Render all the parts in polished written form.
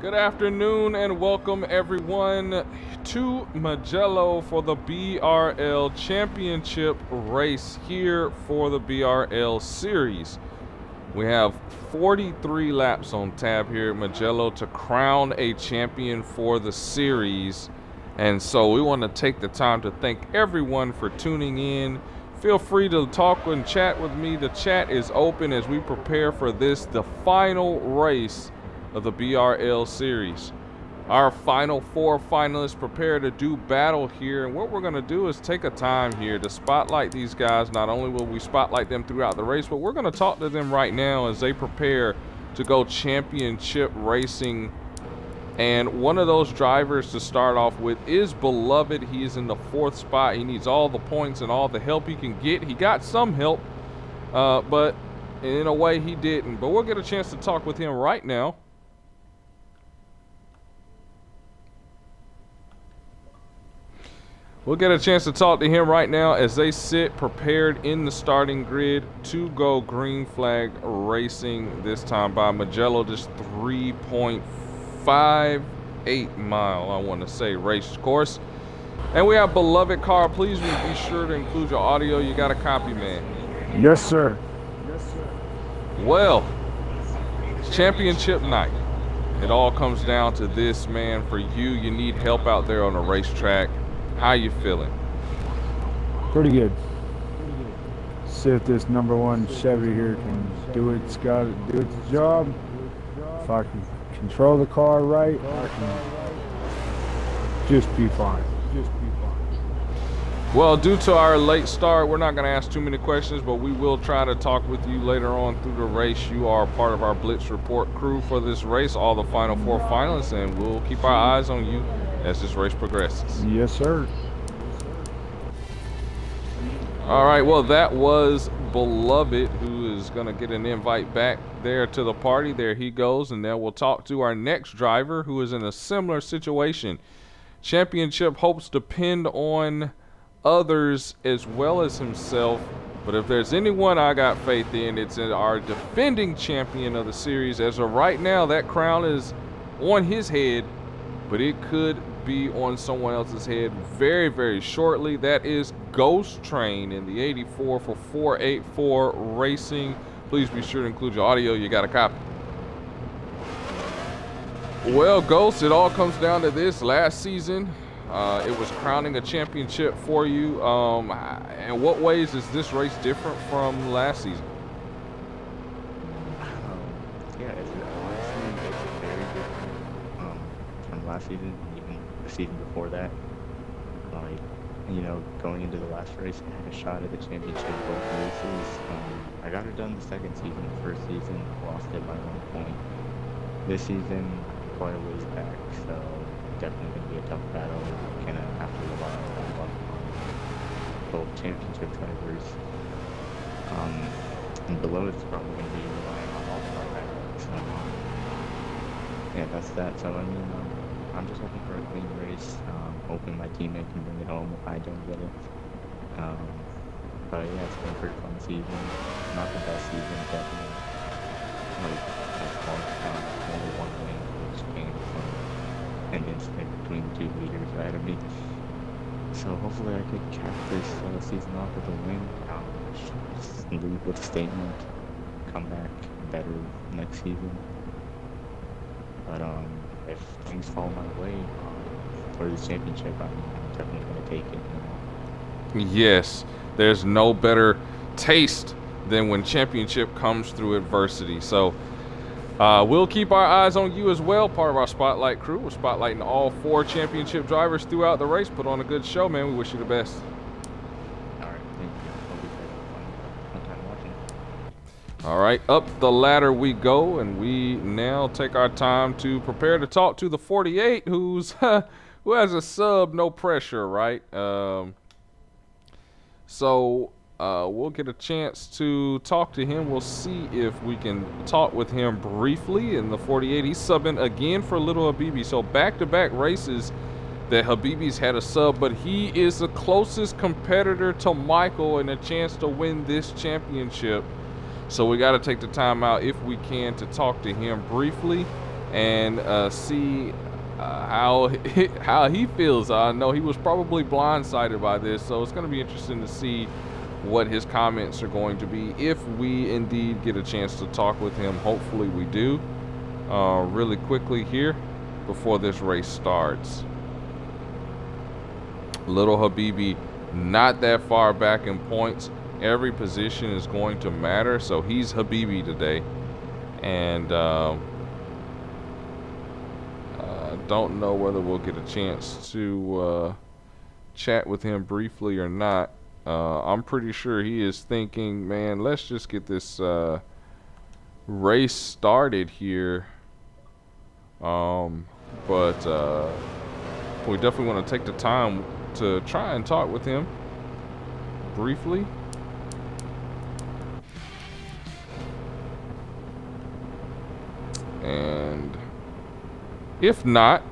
Good afternoon and welcome everyone to Mugello for the BRL Championship race here for the BRL Series. We have 43 laps on tab here at Mugello to crown a champion for the series. And so we want to take the time to thank everyone for tuning in. Feel free to talk and chat with me. The chat is open as we prepare for this, the final race of the BRL series. Our final four finalists prepare to do battle here, and what we're going to do is take a time here to spotlight these guys. Not only will we spotlight them throughout the race, but we're going to talk to them right now as they prepare to go championship racing. And one of those drivers to start off with is Beloved. He is in the 4th spot. He needs all the points and all the help he can get. He got some help, but in a way he didn't. But we'll get a chance to talk with him right now. We'll get a chance to talk to him right now as they sit prepared in the starting grid to go green flag racing, this time by Mugello. Just 3.58 mile, I want to say, race course. And we have Beloved Car. Please be sure to include your audio. You got a copy, man? Yes, sir. Yes, sir. Well, championship night. It all comes down to this, man. For you, you need help out there on the racetrack. How you feeling? Pretty good. See if this #1 Chevy here can do its job. If I can control the car right, I can just be fine. Well, due to our late start, we're not going to ask too many questions, but we will try to talk with you later on through the race. You are part of our Blitz Report crew for this race, all the final 4 finalists, and we'll keep our eyes on you as this race progresses. Yes, sir. All right, well, that was Beloved, who is going to get an invite back there to the party. There he goes, and then we'll talk to our next driver who is in a similar situation. Championship hopes depend on others as well as himself, but if there's anyone I got faith in, it's in our defending champion of the series. As of right now, that crown is on his head, but it could be on someone else's head very, very shortly. That is Ghost Train in the 84 for 484 Racing. Please be sure to include your audio. You got a copy. Well, Ghost, it all comes down to this. Last season, it was crowning a championship for you. In what ways is this race different from last season? Last season, even the season before that. Like, you know, going into the last race, I had a shot at the championship both races. I got it done the second season. The first season, lost it by 1 point. This season, quite a ways back, so definitely going to be a tough battle. Gonna have to rely on both championship drivers. And below it's probably going to be relying on all-star drivers. So, yeah, that's that. So, I mean, I'm just hoping for a clean race, hoping my teammate can bring it home if I don't get it. But yeah, it's been a pretty fun season. Not the best season, definitely. Like, only 1 win, which came from an incident between the 2 leaders ahead of me. So hopefully I could cap this season off with a win. Just leave with a statement, come back better next season. But if things fall my way for the championship, I'm definitely going to take it. You know? Yes, there's no better taste than when championship comes through adversity. So we'll keep our eyes on you as well, part of our Spotlight crew. We're spotlighting all 4 championship drivers throughout the race. Put on a good show, man. We wish you the best. All right, thank you. Hope you guys have fun time watching. All right, up the ladder we go, and we now take our time to prepare to talk to the 48, who has a sub, no pressure, right? So we'll get a chance to talk to him. We'll see if we can talk with him briefly. In the 48, he's subbing again for Little Habibi. So back-to-back races that Habibi's had a sub, but he is the closest competitor to Michael and a chance to win this championship. So we got to take the time out, if we can, to talk to him briefly. and see how he feels. I know he was probably blindsided by this, so it's going to be interesting to see what his comments are going to be if we indeed get a chance to talk with him. Hopefully we do. Really quickly here before this race starts. Little Habibi not that far back in points. Every position is going to matter, so he's Habibi today, and don't know whether we'll get a chance to chat with him briefly or not. I'm pretty sure he is thinking, man, let's just get this race started here. But we definitely want to take the time to try and talk with him briefly. And if not,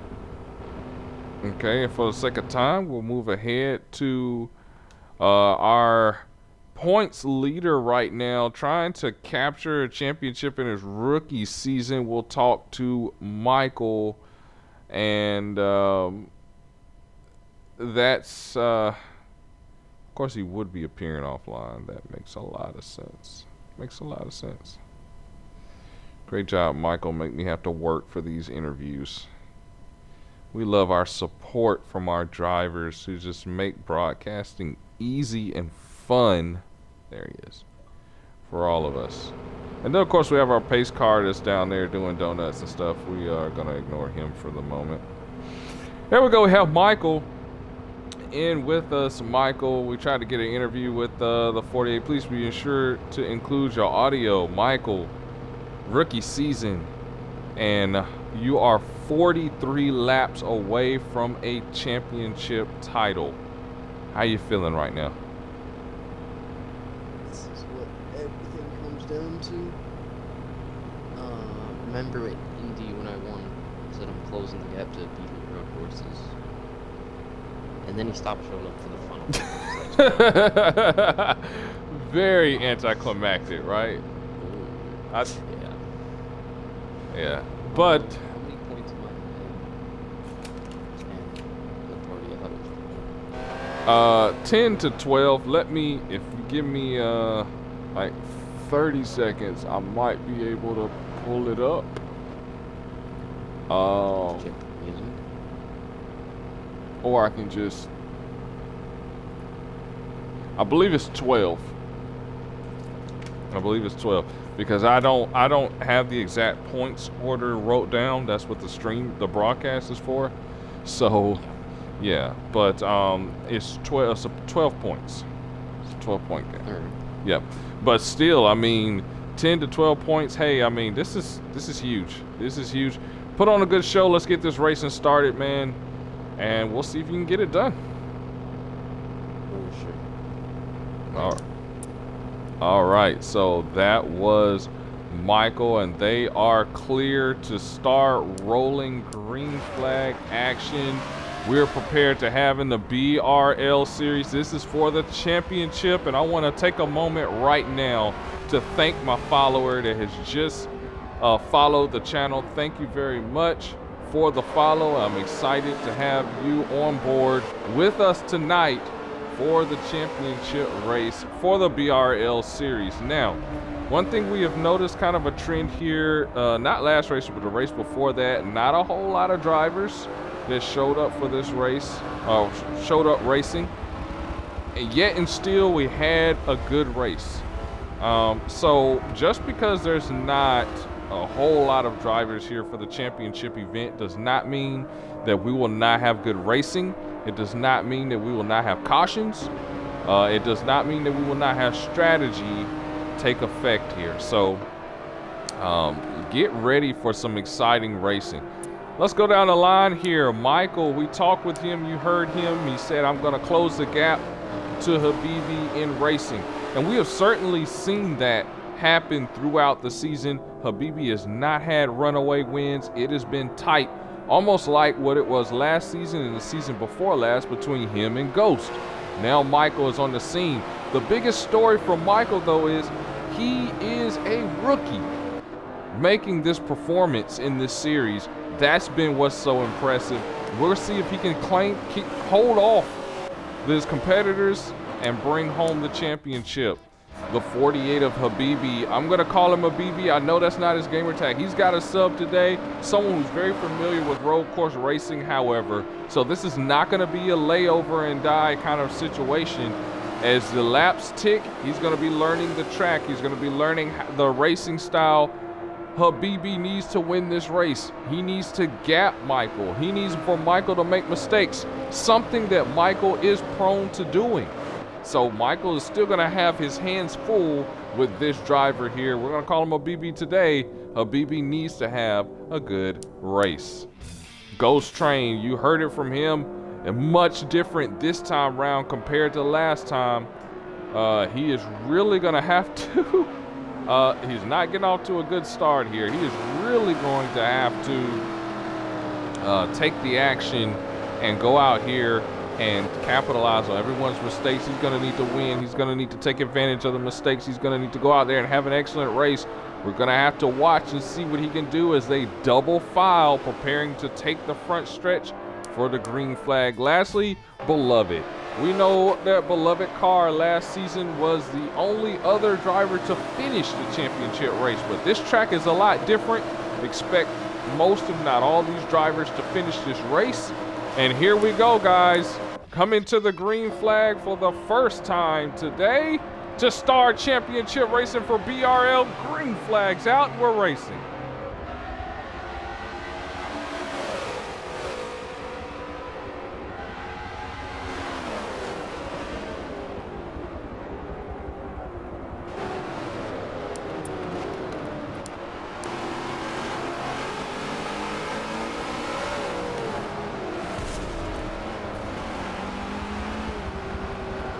okay, for the sake of time, we'll move ahead to our points leader right now, trying to capture a championship in his rookie season. We'll talk to Michael, and that's of course he would be appearing offline. That makes a lot of sense. Great job, Michael. Make me have to work for these interviews. We love our support from our drivers who just make broadcasting easy and fun. There he is. For all of us. And then, of course, we have our pace car that's down there doing donuts and stuff. We are going to ignore him for the moment. Here we go. We have Michael in with us. Michael, we tried to get an interview with the 48. Please be sure to include your audio. Michael, rookie season, and you are 43 laps away from a championship title. How you feeling right now? This is what everything comes down to. Remember at Indy when I won, I said I'm closing the gap to beat the road horses. And then he stopped showing up for the funnel. Very anticlimactic, right? Yeah. But how many points am I at? 10 to 12. Let me, if you give me like 30 seconds, I might be able to pull it up. Or I can just, I believe it's 12. Because I don't have the exact points order wrote down. That's what the broadcast is for. So yeah, but it's 12. It's 12 points. It's a 12-point game. Right. Yep. But still, I mean, 10 to 12 points. Hey, I mean, this is huge. This is huge. Put on a good show. Let's get this racing started, man, and we'll see if you can get it done. For sure. All right. All right, so that was Michael, and they are clear to start rolling green flag action. We're prepared to have in the BRL series. This is for the championship, and I want to take a moment right now to thank my follower that has just followed the channel. Thank you very much for the follow. I'm excited to have you on board with us tonight for the championship race for the BRL series. Now, one thing we have noticed, kind of a trend here, not last race, but the race before that, not a whole lot of drivers that showed up for this race, showed up racing, and yet and still we had a good race. So just because there's not a whole lot of drivers here for the championship event does not mean that we will not have good racing. It does not mean that we will not have cautions. It does not mean that we will not have strategy take effect here. So get ready for some exciting racing. Let's go down the line here. Michael, we talked with him. You heard him. He said, I'm going to close the gap to Habibi in racing. And we have certainly seen that happen throughout the season. Habibi has not had runaway wins. It has been tight, almost like what it was last season and the season before last between him and Ghost. Now Michael is on the scene. The biggest story for Michael, though, is he is a rookie. making this performance in this series. That's been what's so impressive. We'll see if he can hold off his competitors and bring home the championship. The 48 of Habibi. I'm going to call him Habibi. I know that's not his gamer tag. He's got a sub today. Someone who's very familiar with road course racing, however. So this is not going to be a layover and die kind of situation. As the laps tick, he's going to be learning the track. He's going to be learning the racing style. Habibi needs to win this race. He needs to gap Michael. He needs for Michael to make mistakes, something that Michael is prone to doing. So Michael is still going to have his hands full with this driver here. We're going to call him Habibi today. Habibi needs to have a good race. Ghost Train, you heard it from him, and much different this time round compared to last time. He is really going to have to he's not getting off to a good start here. He is really going to have to take the action and go out here and capitalize on everyone's mistakes. He's going to need to win. He's going to need to take advantage of the mistakes. He's going to need to go out there and have an excellent race. We're going to have to watch and see what he can do as they double file, preparing to take the front stretch for the green flag. Lastly, Beloved. We know that Beloved car last season was the only other driver to finish the championship race, but this track is a lot different. Expect most, if not all, these drivers to finish this race. And here we go, guys. Coming to the green flag for the first time today to start championship racing for BRL. Green flags out, we're racing.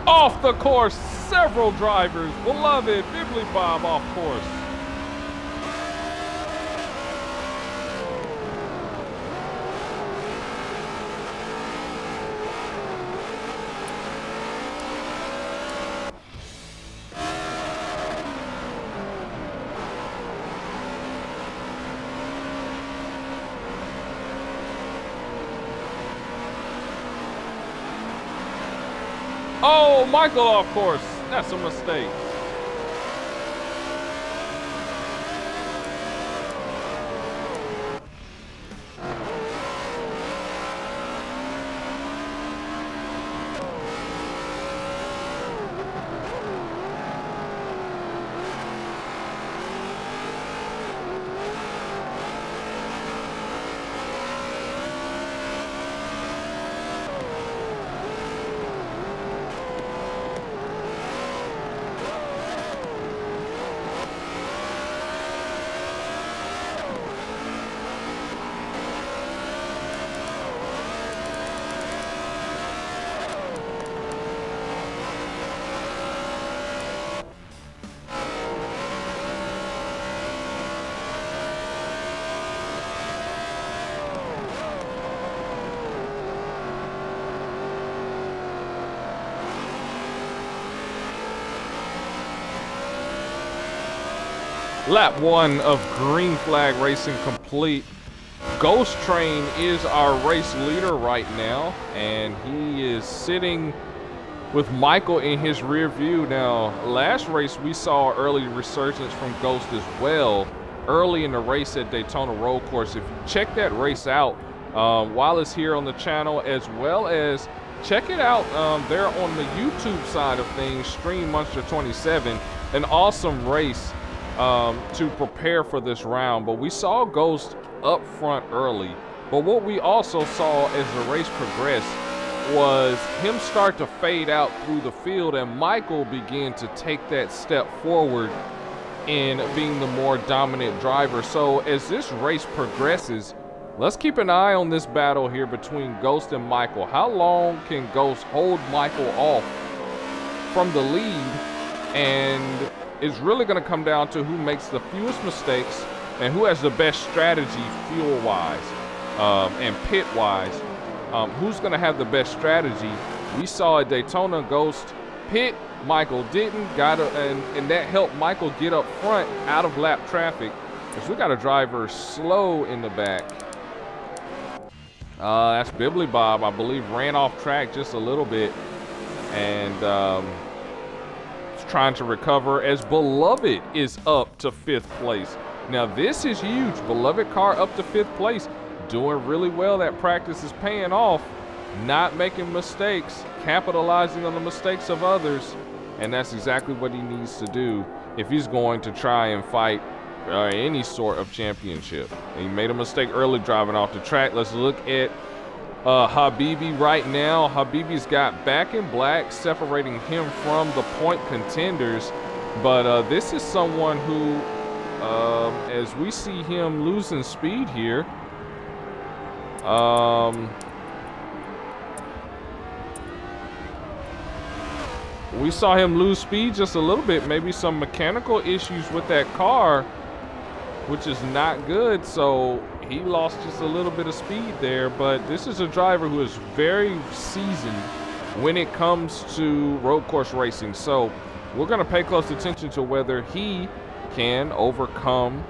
Off the course, several drivers. Beloved, Bibbly Bob off course. Oh, Michael off course. That's a mistake. Lap 1 of green flag racing complete. Ghost Train is our race leader right now, and he is sitting with Michael in his rear view. Now, last race we saw early resurgence from Ghost as well, early in the race at Daytona Road Course. If you check that race out while it's here on the channel, as well as check it out there on the YouTube side of things, Stream Monster27, an awesome race to prepare for this round. But we saw Ghost up front early, but what we also saw as the race progressed was him start to fade out through the field, and Michael began to take that step forward in being the more dominant driver. So as this race progresses, let's keep an eye on this battle here between Ghost and Michael. How long can Ghost hold Michael off from the lead? And it's really going to come down to who makes the fewest mistakes and who has the best strategy fuel-wise and pit-wise. Who's going to have the best strategy? We saw at Daytona Ghost pit, Michael didn't, and that helped Michael get up front out of lap traffic. Because we got a driver slow in the back. That's Bibbly Bob, I believe, ran off track just a little bit. And is trying to recover as Beloved is up to 5th place. Now this is huge. Beloved car up to 5th place. Doing really well. That practice is paying off. Not making mistakes. Capitalizing on the mistakes of others. And that's exactly what he needs to do if he's going to try and fight any sort of championship. He made a mistake early driving off the track. Let's look at Habibi right now. Habibi's got back in black, separating him from the point contenders. But this is someone who, as we see him losing speed here, we saw him lose speed just a little bit. Maybe some mechanical issues with that car, which is not good. So he lost just a little bit of speed there. But this is a driver who is very seasoned when it comes to road course racing. So we're going to pay close attention to whether he can overcome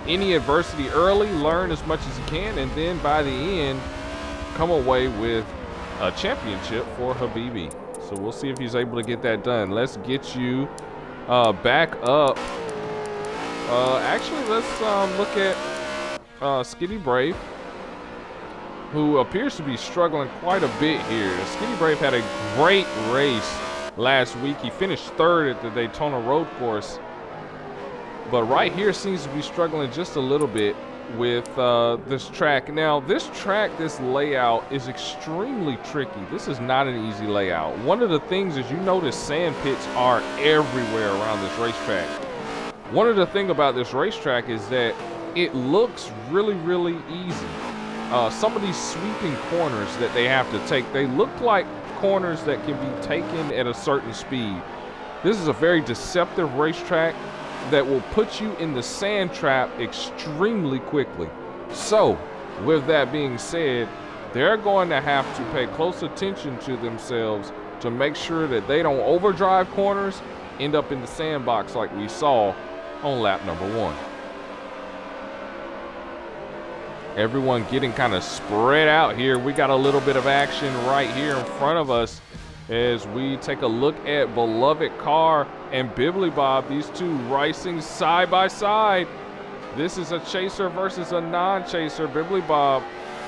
any adversity early, learn as much as he can, and then by the end come away with a championship for Habibi. So we'll see if he's able to get that done. Let's get you back up. Actually, let's look at Skitty Brave, who appears to be struggling quite a bit here. Skitty Brave had a great race last week. He finished 3rd at the Daytona road course, but right here seems to be struggling just a little bit with this track. Now, this track, this layout is extremely tricky. This is not an easy layout. One of the things is, you notice sand pits are everywhere around this racetrack. One of the things about this racetrack is that it looks really, really easy. Some of these sweeping corners that they have to take, they look like corners that can be taken at a certain speed. This is a very deceptive racetrack that will put you in the sand trap extremely quickly. So, with that being said, they're going to have to pay close attention to themselves to make sure that they don't overdrive corners, end up in the sandbox like we saw on lap number 1. Everyone getting kind of spread out here. We got a little bit of action right here in front of us as we take a look at Beloved car and Bibbly Bob. These two racing side by side. This is a chaser versus a non-chaser. Bibbly Bob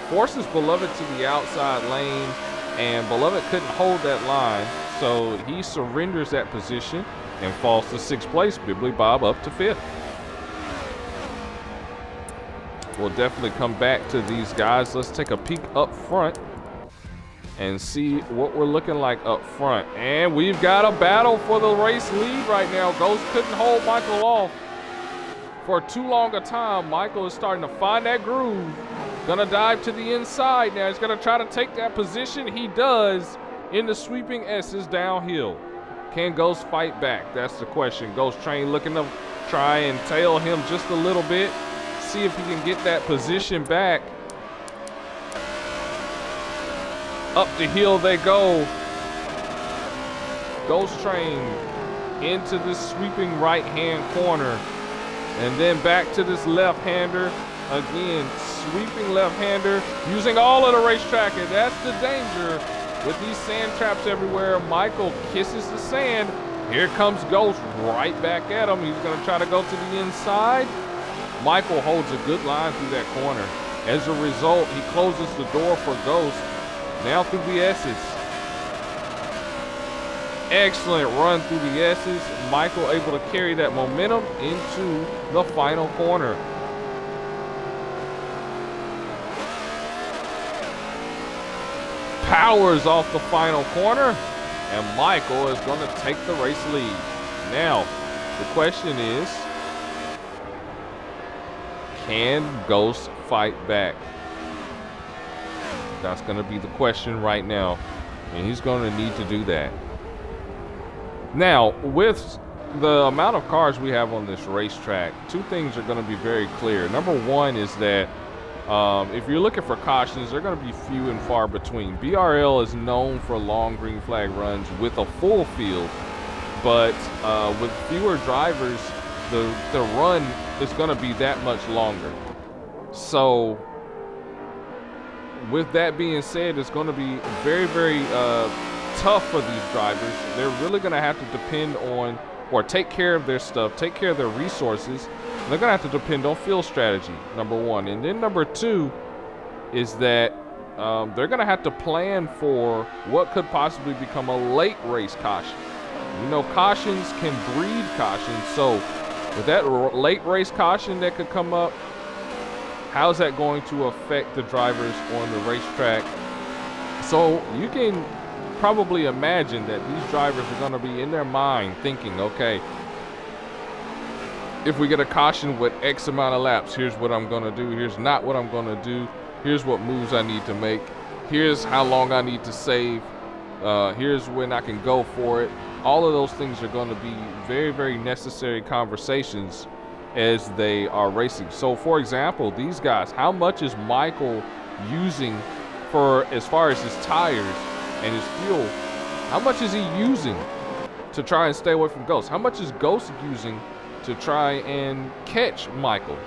forces Beloved to the outside lane, and Beloved couldn't hold that line, so he surrenders that position and falls to 6th place. Bibbly Bob up to 5th. We'll definitely come back to these guys. Let's take a peek up front and see what we're looking like up front. And we've got a battle for the race lead right now. Ghost couldn't hold Michael off for too long a time. Michael is starting to find that groove. Gonna dive to the inside now. He's gonna try to take that position. He does in the sweeping S's downhill. Can Ghost fight back? That's the question. Ghost Train looking to try and tail him just a little bit. See if he can get that position back. Up the hill they go. Ghost Train into this sweeping right-hand corner. And then back to this left-hander. Again, sweeping left-hander, using all of the racetrack, and that's the danger with these sand traps everywhere. Michael kisses the sand. Here comes Ghost right back at him. He's gonna try to go to the inside. Michael holds a good line through that corner. As a result, he closes the door for Ghost. Now through the S's. Excellent run through the S's. Michael able to carry that momentum into the final corner. Powers off the final corner, and Michael is going to take the race lead. Now, the question is, can Ghost fight back? That's going to be the question right now, and he's going to need to do that. Now, with the amount of cars we have on this racetrack, two things are going to be very clear. Number one is that if you're looking for cautions, they're going to be few and far between. BRL is known for long green flag runs with a full field, but with fewer drivers, the run is going to be that much longer. So with that being said, it's going to be very, very tough for these drivers. They're really going to have to depend on or take care of their stuff, take care of their resources. And they're going to have to depend on field strategy, number one. And then number two is that they're going to have to plan for what could possibly become a late race caution. You know, cautions can breed cautions. So with that late race caution that could come up, how's that going to affect the drivers on the racetrack? So you can probably imagine that these drivers are going to be in their mind thinking, okay, if we get a caution with X amount of laps, here's what I'm going to do. Here's not what I'm going to do. Here's what moves I need to make. Here's how long I need to save. Here's when I can go for it. All of those things are going to be very, very necessary conversations as they are racing. So for example, these guys, how much is Michael using for as far as his tires and his fuel? How much is he using to try and stay away from Ghost? How much is Ghost using to try and catch Michael?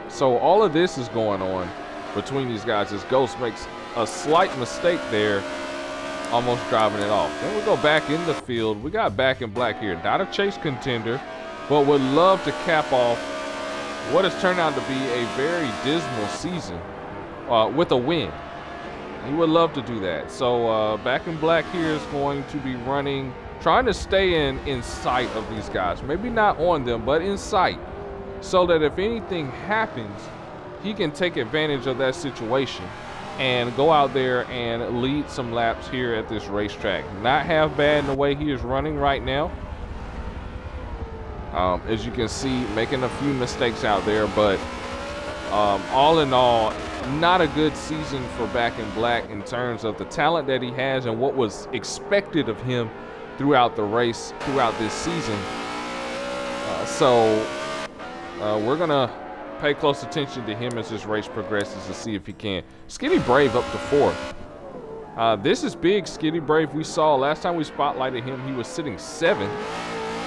So all of this is going on between these guys as Ghost makes a slight mistake there, almost driving it off. Then we go back in the field. We got Back in Black here, not a chase contender, but would love to cap off what has turned out to be a very dismal season with a win. He would love to do that. So Back in Black here is going to be running, trying to stay in sight of these guys. Maybe not on them, but in sight, so that if anything happens, he can take advantage of that situation and go out there and lead some laps here at this racetrack. Not half bad in the way he is running right now. As you can see, making a few mistakes out there, but all in all, not a good season for Back in Black in terms of the talent that he has and what was expected of him throughout the race, throughout this season. So we're gonna pay close attention to him as this race progresses to see if he can. Skinny Brave up to fourth. This is big. Skinny Brave, we saw last time we spotlighted him, he was sitting 7th.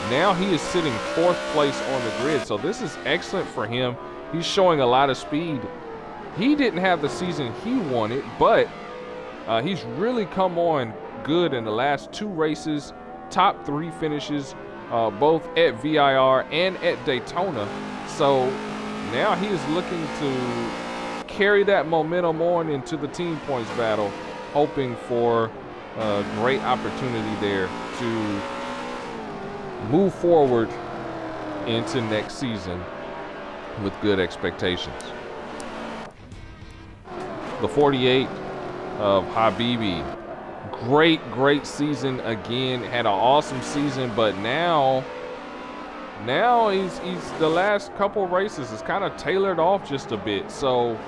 Now he is sitting 4th place on the grid, so this is excellent for him. He's showing a lot of speed. He didn't have the season he wanted, but he's really come on good in the last 2 races, top 3 finishes, both at VIR and at Daytona. So now he is looking to carry that momentum on into the team points battle, hoping for a great opportunity there to move forward into next season with good expectations. The 48 of Habibi. Great season again. Had an awesome season, but now he's the last couple races is kind of tailored off just a bit. So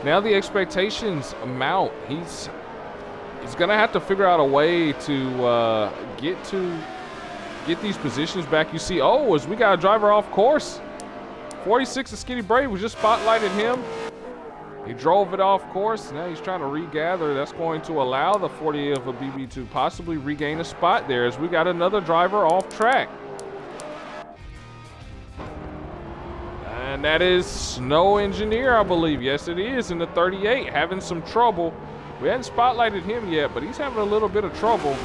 now the expectations mount. He's gonna have to figure out a way to get these positions back. You see, as we got a driver off course. 46 of Skinny Brave, we just spotlighted him. He drove it off course. Now he's trying to regather. That's going to allow the 48 of a BB to possibly regain a spot there as we got another driver off track. And that is Snow Engineer, I believe. Yes, it is, in the 38, having some trouble. We hadn't spotlighted him yet, but he's having a little bit of trouble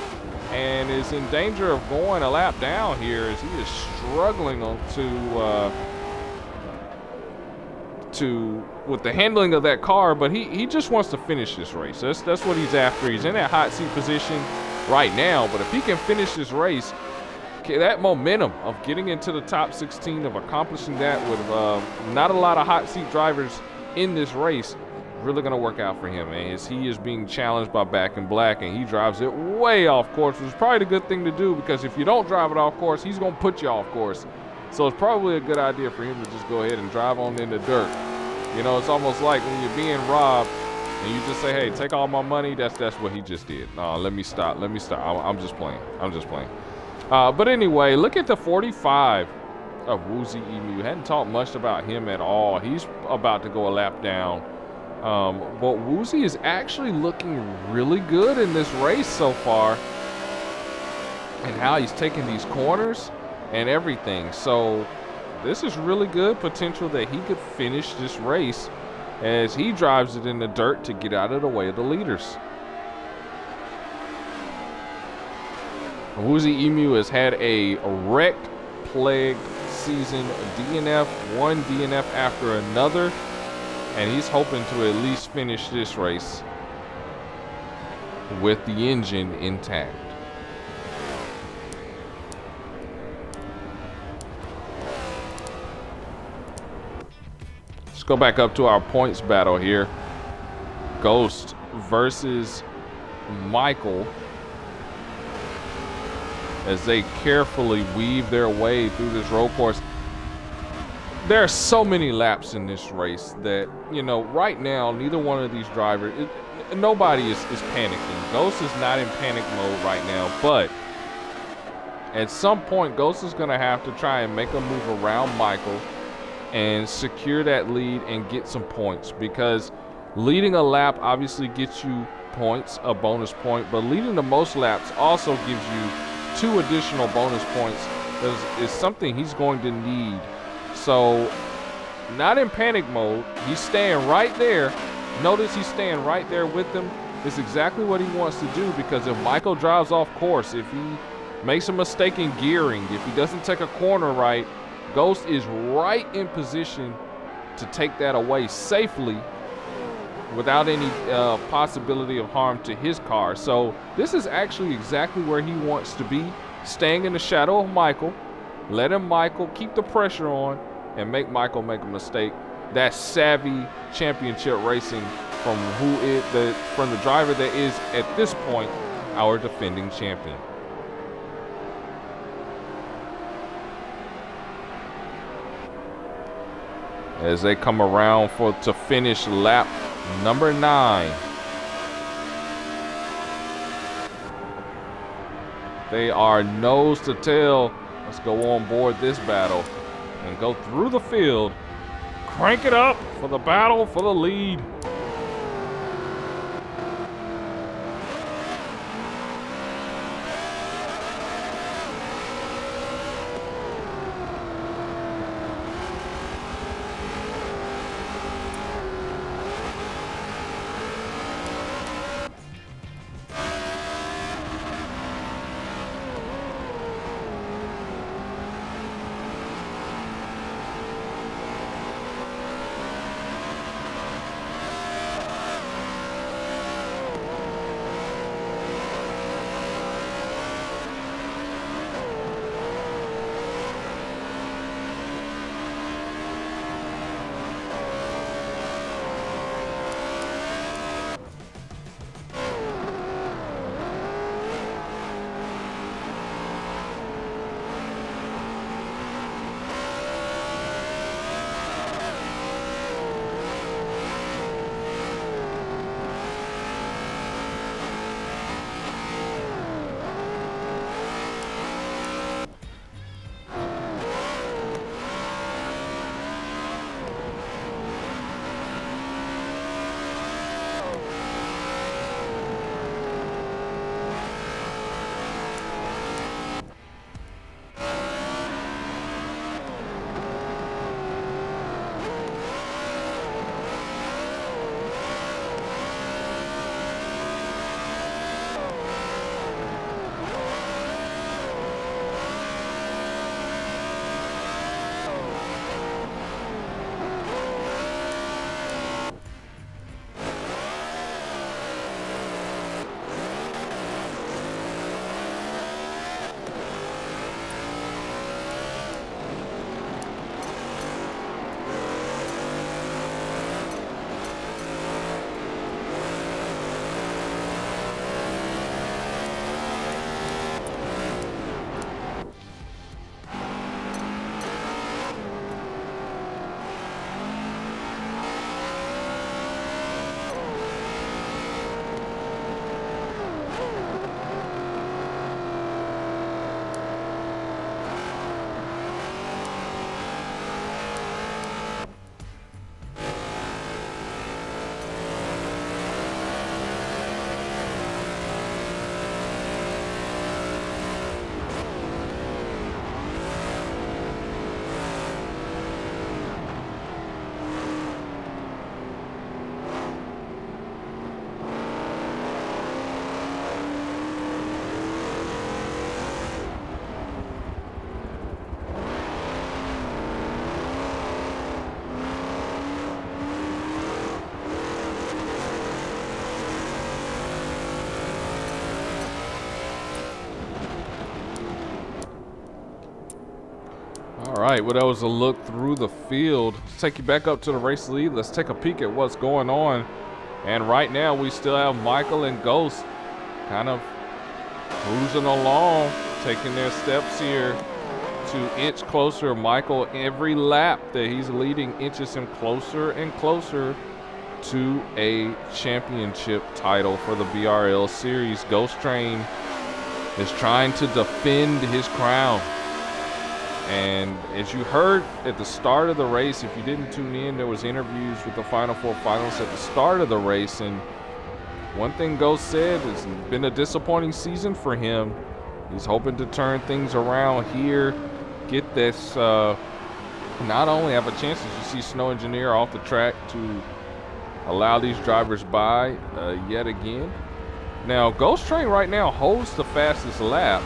and is in danger of going a lap down here as he is struggling with the handling of that car, but he just wants to finish this race. That's what he's after. He's in that hot seat position right now, but if he can finish this race, that momentum of getting into the top 16, of accomplishing that with not a lot of hot seat drivers in this race, really going to work out for him, man, as he is being challenged by Back in Black, and he drives it way off course, which is probably the good thing to do, because if you don't drive it off course, he's going to put you off course. So it's probably a good idea for him to just go ahead and drive on in the dirt. You know, it's almost like when you're being robbed and you just say, hey, take all my money. That's what he just did. No, let me stop. I'm just playing. But anyway, look at the 45 of Woozy Emu. Hadn't talked much about him at all. He's about to go a lap down. But Woozy is actually looking really good in this race so far. And how he's taking these corners. and everything. So this is really good potential that he could finish this race as he drives it in the dirt to get out of the way of the leaders. Woozy Emu has had a wrecked, plagued season, DNF, one DNF after another, and he's hoping to at least finish this race with the engine intact. Let's go back up to our points battle here. Ghost versus Michael as they carefully weave their way through this road course. There are so many laps in this race that, you know, right now, neither one of these drivers, nobody is panicking. Ghost is not in panic mode right now, but at some point, Ghost is going to have to try and make a move around Michael and secure that lead and get some points, because leading a lap obviously gets you points, a bonus point, but leading the most laps also gives you 2 additional bonus points. Is something he's going to need. So, not in panic mode. He's staying right there. Notice he's staying right there with them. It's exactly what he wants to do, because if Michael drives off course, if he makes a mistake in gearing, if he doesn't take a corner right, Ghost is right in position to take that away safely without any possibility of harm to his car. So this is actually exactly where he wants to be, staying in the shadow of Michael, letting Michael keep the pressure on and make Michael make a mistake. That's savvy championship racing from from the driver that is at this point our defending champion. As they come around to finish lap number 9. They are nose to tail. Let's go on board this battle and go through the field. Crank it up for the battle for the lead. right, well, that was a look through the field. Let's take you back up to the race lead. Let's take a peek at what's going on. And right now, we still have Michael and Ghost kind of cruising along, taking their steps here to inch closer. Michael, every lap that he's leading inches him closer and closer to a championship title for the BRL series. Ghost Train is trying to defend his crown. And as you heard at the start of the race, if you didn't tune in, there was interviews with the Final Four finalists at the start of the race. And one thing Ghost said, it's been a disappointing season for him. He's hoping to turn things around here, get this, not only have a chance, as you see Snow Engineer off the track, to allow these drivers by yet again. Now, Ghost Train right now holds the fastest lap,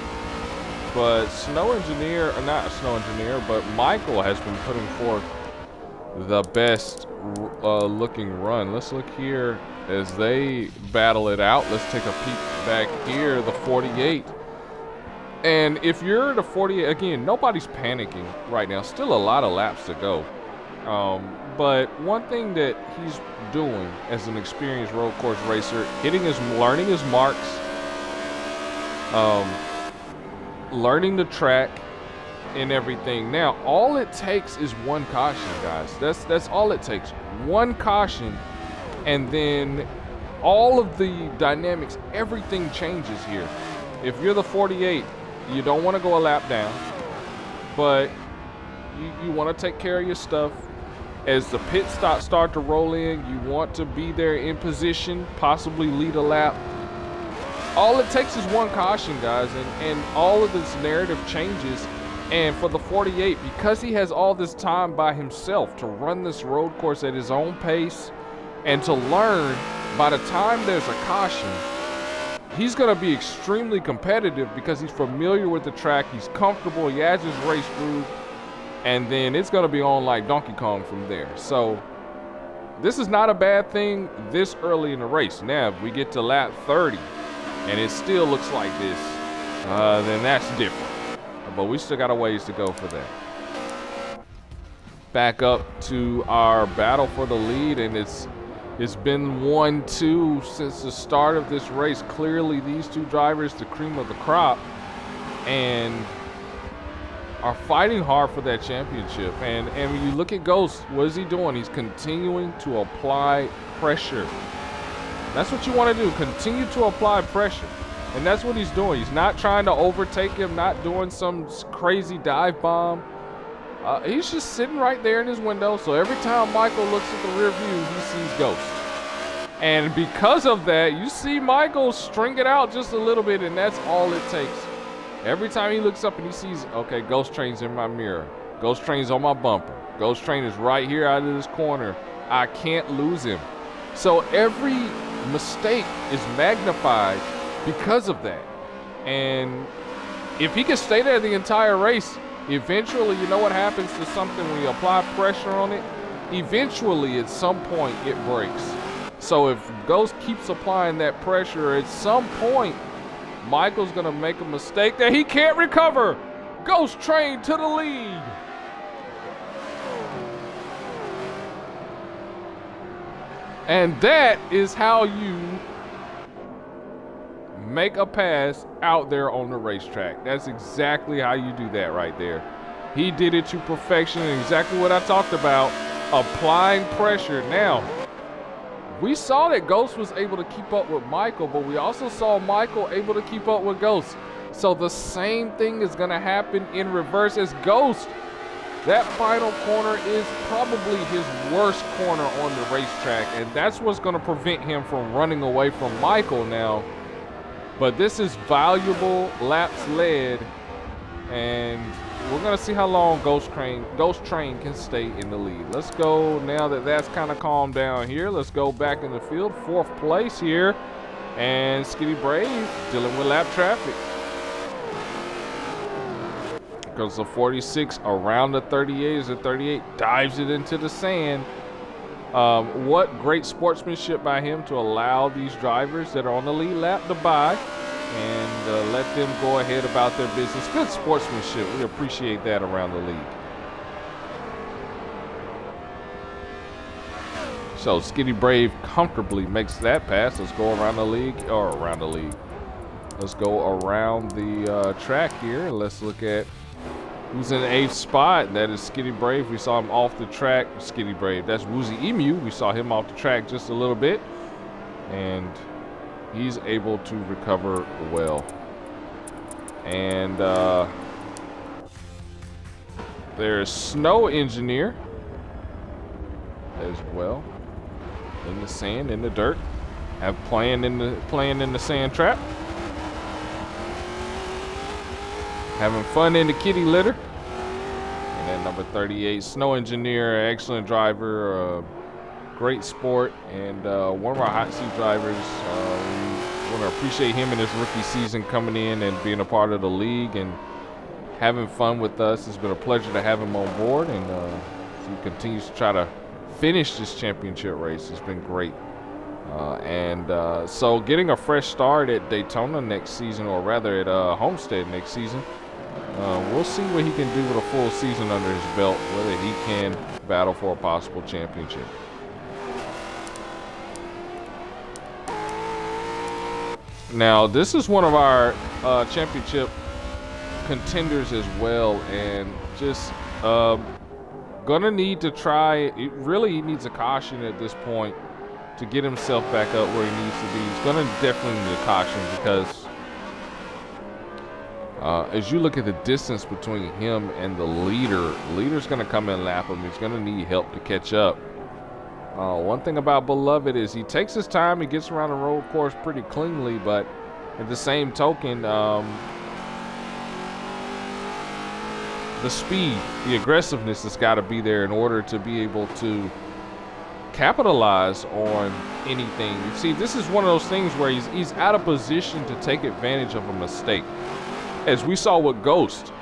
but Snow Engineer, or not Snow Engineer, but Michael has been putting forth the best looking run. Let's look here as they battle it out. Let's take a peek back here, the 48. And if you're the 48, again, nobody's panicking right now. Still a lot of laps to go. But one thing that he's doing as an experienced road course racer, learning his marks, learning the track and everything. Now, all it takes is one caution, guys. That's all it takes. One caution, and then all of the dynamics, everything changes here. If you're the 48, you don't want to go a lap down, but you want to take care of your stuff. As the pit stops start to roll in, you want to be there in position, possibly lead a lap. All it takes is one caution, guys, and all of this narrative changes. And for the 48, because he has all this time by himself to run this road course at his own pace and to learn, by the time there's a caution, he's going to be extremely competitive because he's familiar with the track, he's comfortable, he has his race groove, and then it's going to be on like Donkey Kong from there. So this is not a bad thing this early in the race. Now, if we get to lap 30 and it still looks like this, then that's different. But we still got a ways to go for that. Back up to our battle for the lead, and it's been 1-2 since the start of this race. Clearly, these two drivers, the cream of the crop, and are fighting hard for that championship. And when you look at Ghost, what is he doing? He's continuing to apply pressure. That's what you want to do. Continue to apply pressure. And that's what he's doing. He's not trying to overtake him, not doing some crazy dive bomb. He's just sitting right there in his window. So every time Michael looks at the rear view, he sees Ghost. And because of that, you see Michael string it out just a little bit, and that's all it takes. Every time he looks up and he sees, okay, Ghost Train's in my mirror. Ghost Train's on my bumper. Ghost Train is right here out of this corner. I can't lose him. So every mistake is magnified because of that. And if he can stay there the entire race, eventually, you know what happens to something when you apply pressure on it? Eventually, at some point, it breaks. So if Ghost keeps applying that pressure, at some point, Michael's gonna make a mistake that he can't recover. Ghost Train to the lead. And that is how you make a pass out there on the racetrack. That's exactly how you do that right there. He did it to perfection, and exactly what I talked about, applying pressure. Now, we saw that Ghost was able to keep up with Michael, but we also saw Michael able to keep up with Ghost. So the same thing is going to happen in reverse as Ghost. That final corner is probably his worst corner on the racetrack, and that's what's going to prevent him from running away from Michael now. But this is valuable laps led, and we're going to see how long Ghost Train can stay in the lead. Let's go, now that that's kind of calmed down here, let's go back in the field. 4th place here, and Skitty Brave dealing with lap traffic. Because the 46 around the 38 as the 38 dives it into the sand. What great sportsmanship by him to allow these drivers that are on the lead lap to by and let them go ahead about their business. Good sportsmanship. We appreciate that around the league. So Skitty Brave comfortably makes that pass. Let's go around the league, Let's go around the track here. Let's look at who's in the 8th spot. That is Skitty Brave. We saw him off the track. Skitty Brave. That's Woozy Emu. We saw him off the track just a little bit. And he's able to recover well. And there's Snow Engineer as well. In the sand, in the dirt. Playing in the sand trap. Having fun in the kitty litter. And then number 38, Snow Engineer, excellent driver, great sport, and one of our hot seat drivers. We want to appreciate him in his rookie season coming in and being a part of the league and having fun with us. It's been a pleasure to have him on board, and he continues to try to finish this championship race. It's been great. So getting a fresh start at Daytona next season, or rather at Homestead next season, we'll see what he can do with a full season under his belt, whether he can battle for a possible championship. Now, this is one of our championship contenders as well, and just gonna need to try. He needs a caution at this point to get himself back up where he needs to be. He's gonna definitely need a caution because as you look at the distance between him and the leader's gonna come and lap him. He's gonna need help to catch up. One thing about Beloved is he takes his time. He gets around the road course pretty cleanly, but at the same token, the speed, the aggressiveness has got to be there in order to be able to capitalize on anything. You see, this is one of those things where he's out of position to take advantage of a mistake. As we saw with Ghost,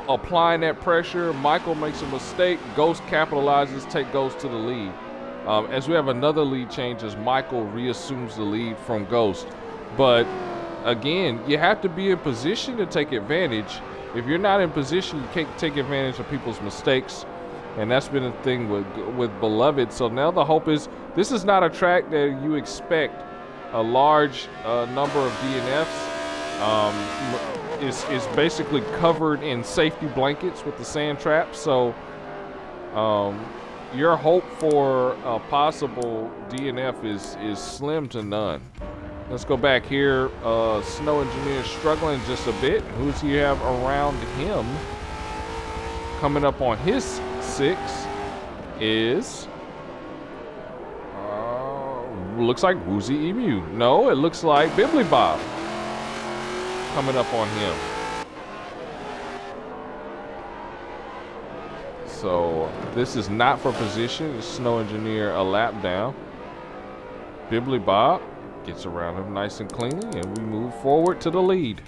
applying that pressure, Michael makes a mistake, Ghost capitalizes, take Ghost to the lead. As we have another lead change as Michael reassumes the lead from Ghost. But again, you have to be in position to take advantage. If you're not in position, you can't take advantage of people's mistakes. And that's been a thing with Beloved. So now the hope is this is not a track that you expect a large number of DNFs. Is basically covered in safety blankets with the sand trap. So your hope for a possible DNF is slim to none. Let's go back here. Snow Engineer struggling just a bit. Who's he have around him? Coming up on his 6 is looks like Woozy Emu. No, it looks like Bibbly Bob coming up on him. So this is not for position. It's Snow Engineer a lap down. Bibbly Bob gets around him nice and cleanly, and we move forward to the lead.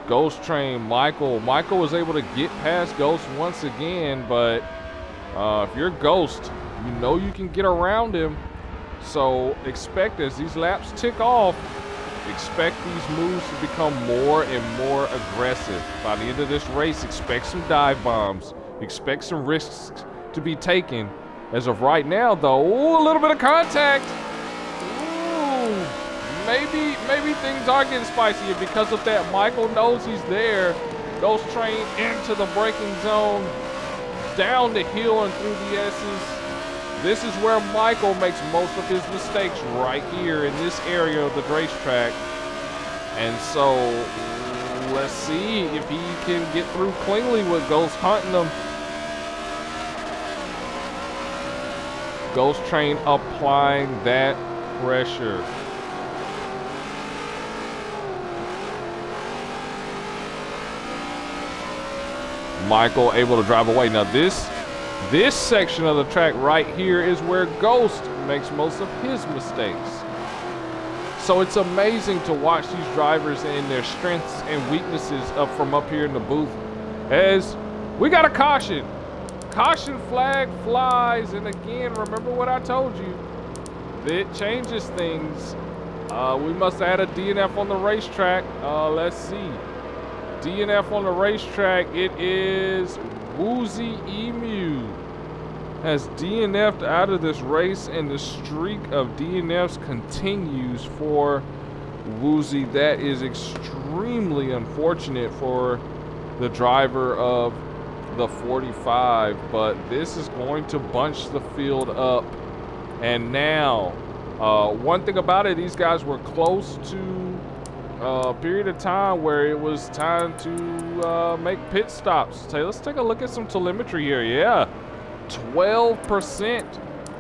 Ghost Train Michael. Michael was able to get past Ghost once again, but if you're Ghost, you know you can get around him. So expect as these laps tick off, expect these moves to become more and more aggressive. By the end of this race, expect some dive bombs. Expect some risks to be taken. As of right now, though, ooh, a little bit of contact. Ooh, maybe things are getting spicier because of that. Michael knows he's there. Ghost Train into the braking zone, down the hill and through the S's. This is where Michael makes most of his mistakes, right here in this area of the racetrack. And so let's see if he can get through cleanly with Ghost hunting him. Ghost Train applying that pressure. Michael able to drive away. Now this section of the track right here is where Ghost makes most of his mistakes. So it's amazing to watch these drivers and their strengths and weaknesses from up here in the booth. As we got a caution. Caution flag flies. And again, remember what I told you. It changes things. We must add a DNF on the racetrack. Let's see. DNF on the racetrack. It is Woozy Emu has DNF'd out of this race, and the streak of DNFs continues for Woozy. That is extremely unfortunate for the driver of the 45, but this is going to bunch the field up. And now, one thing about it, these guys were close to a period of time where it was time to make pit stops. So let's take a look at some telemetry here. Yeah, 12%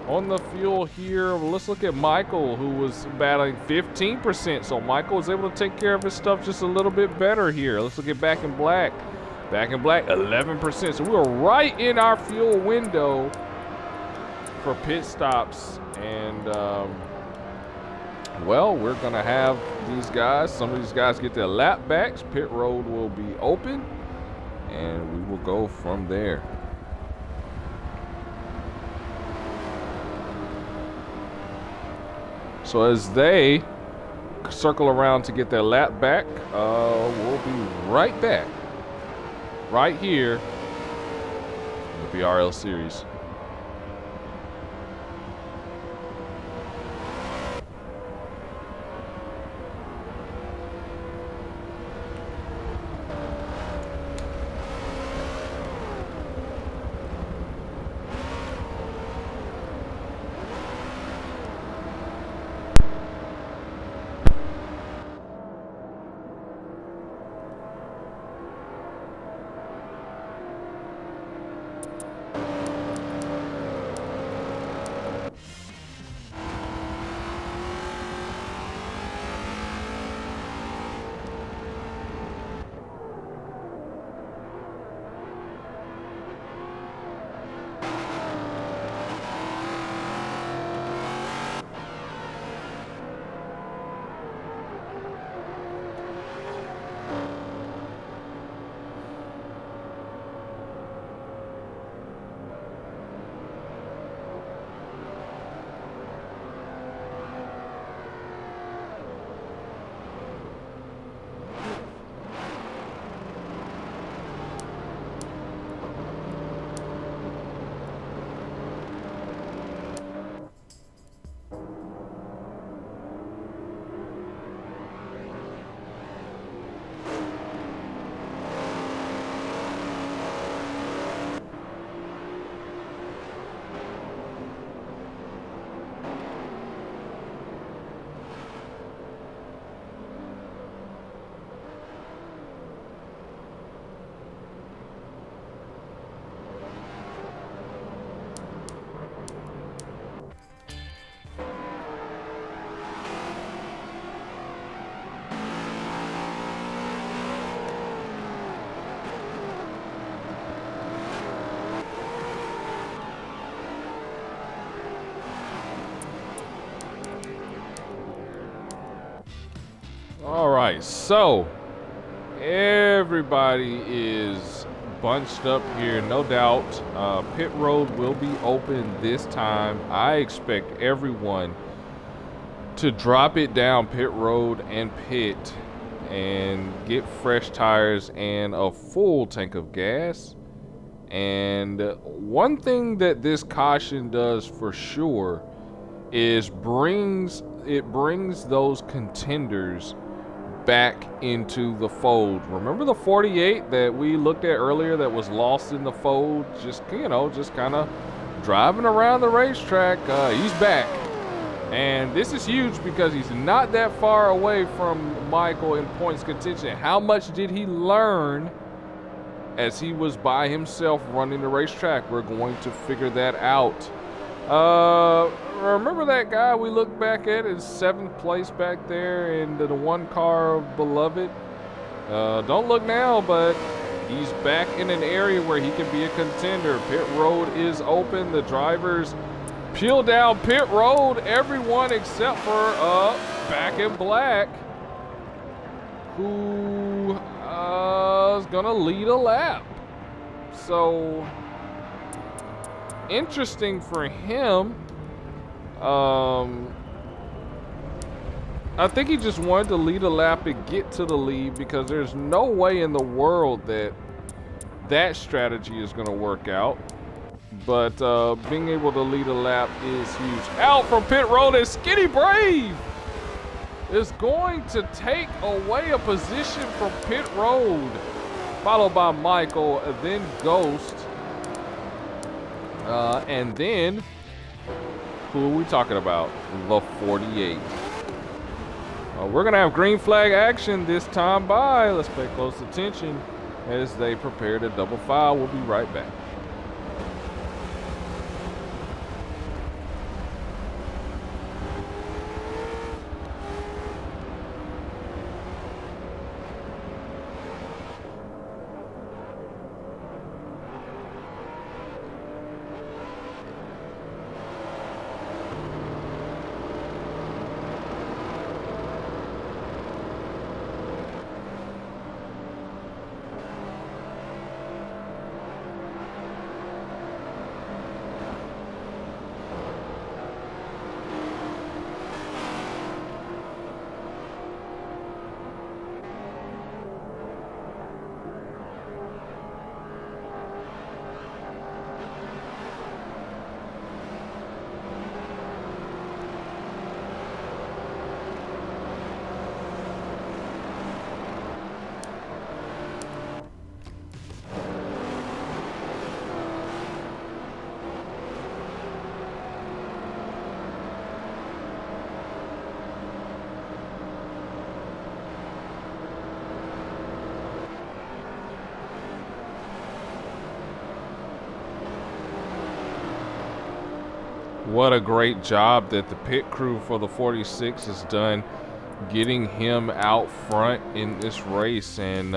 on the fuel here. Let's look at Michael, who was battling 15%. So Michael was able to take care of his stuff just a little bit better here. Let's look at Back in Black. Back in Black, 11%. So we were right in our fuel window for pit stops. And, well, we're going to have these guys, some of these guys get their lap backs. Pit road will be open, and we will go from there. So as they circle around to get their lap back, we'll be right back, right here in the BRL series. All right, so everybody is bunched up here, no doubt. Pit road will be open this time. I expect everyone to drop it down pit road and pit and get fresh tires and a full tank of gas. And one thing that this caution does for sure is brings those contenders back into the fold. Remember the 48 that we looked at earlier that was lost in the fold, just kind of driving around the racetrack? He's back, and this is huge because he's not that far away from Michael in points contention. How much did he learn as he was by himself running the racetrack? We're going to figure that out. Remember that guy we looked back at in 7th place back there in the one car of Beloved? Don't look now, but he's back in an area where he can be a contender. Pit road is open. The drivers peel down pit road. Everyone except for Back in Black, who is gonna lead a lap. So interesting for him. I think he just wanted to lead a lap and get to the lead, because there's no way in the world that strategy is going to work out. but being able to lead a lap is huge. Out from pit road is Skinny Brave. Is going to take away a position from pit road, followed by Michael, then Ghost, and then who are we talking about? The 48. We're gonna have green flag action this time by. Let's pay close attention as they prepare to double file. We'll be right back. What a great job that the pit crew for the 46 has done getting him out front in this race. And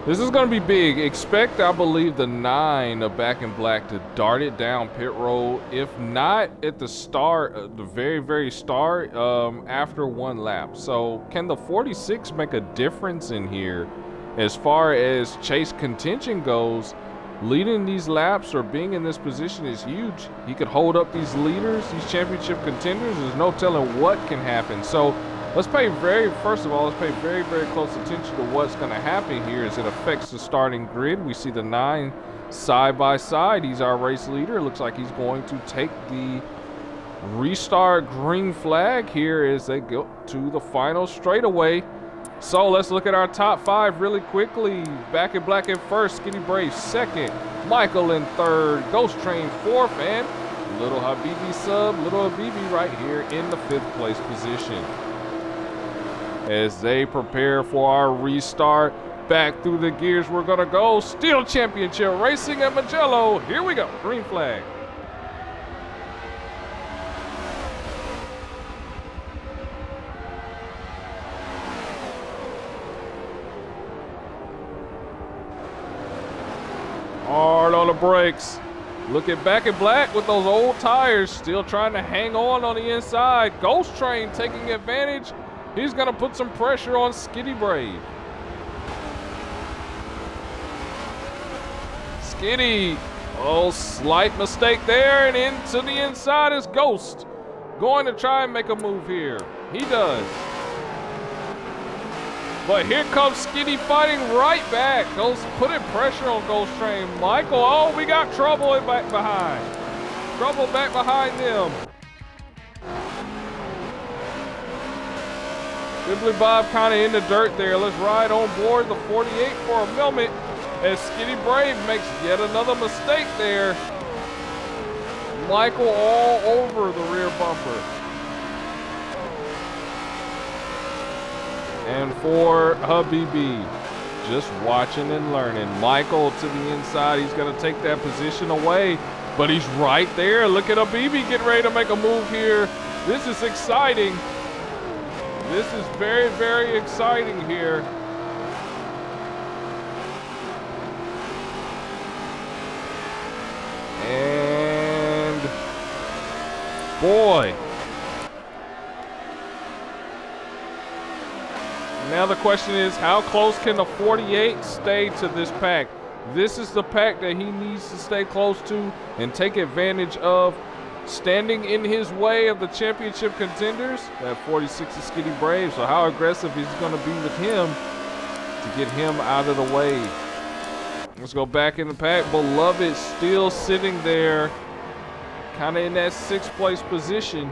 this is going to be big. Expect, I believe, the 9 of Back in Black to dart it down pit road. If not at the start, the very, very start, after one lap. So can the 46 make a difference in here as far as chase contention goes? Leading these laps or being in this position is huge. He could hold up these leaders, these championship contenders. There's no telling what can happen. So let's pay first of all, let's pay very, very close attention to what's going to happen here as it affects the starting grid. We see the 9 side by side. He's our race leader. It looks like he's going to take the restart green flag here as they go to the final straightaway. So let's look at our top 5 really quickly. Back in Black in first, Skinny Brave second, Michael in third, Ghost Train fourth, and Little Habibi sub, Little Habibi right here in the 5th place position. As they prepare for our restart, back through the gears we're gonna go. Still championship racing at Mugello. Here we go, green flag. Hard on the brakes. Look at Back in Black with those old tires, still trying to hang on the inside. Ghost Train taking advantage. He's gonna put some pressure on Skitty Brave. Skitty, oh, slight mistake there, and into the inside is Ghost. Going to try and make a move here. He does. But here comes Skitty fighting right back. Goes putting pressure on Ghost Train. Michael, oh, we got trouble back behind. Trouble back behind them. Dibbly Bob kind of in the dirt there. Let's ride on board the 48 for a moment as Skitty Brave makes yet another mistake there. Michael all over the rear bumper. And for Habibi, just watching and learning. Michael to the inside. He's going to take that position away, but he's right there. Look at Habibi getting ready to make a move here. This is exciting. This is very, very exciting here. And boy. Now the question is, how close can the 48 stay to this pack? This is the pack that he needs to stay close to and take advantage of. Standing in his way of the championship contenders, that 46 is Skitty Brave. So how aggressive he's going to be with him to get him out of the way. Let's go back in the pack. Beloved still sitting there, kind of in that 6th place position.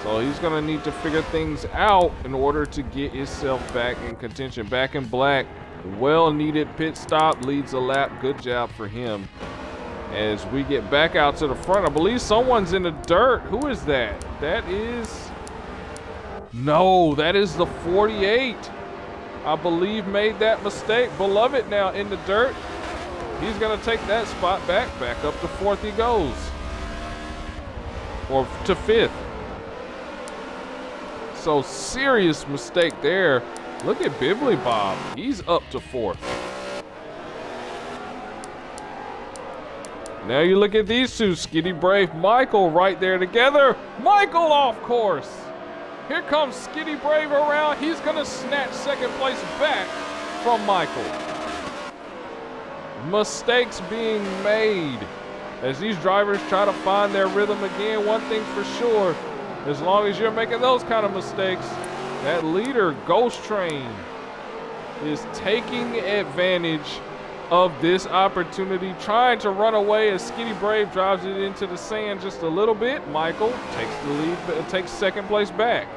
So he's going to need to figure things out in order to get himself back in contention. Back in black, well-needed pit stop, leads a lap. Good job for him. As we get back out to the front, I believe someone's in the dirt. Who is that? That is... No, that is the 48. I believe made that mistake. Beloved now in the dirt. He's going to take that spot back. Back up to 4th he goes. Or to 5th. So serious mistake there. Look at Bibbly Bob. He's up to 4th. Now you look at these two. Skitty Brave, Michael right there together. Michael off course. Here comes Skitty Brave around. He's going to snatch 2nd place back from Michael. Mistakes being made as these drivers try to find their rhythm again. One thing for sure, as long as you're making those kind of mistakes, that leader, Ghost Train, is taking advantage of this opportunity, trying to run away as Skitty Brave drives it into the sand just a little bit. Michael takes the lead, takes 2nd place back.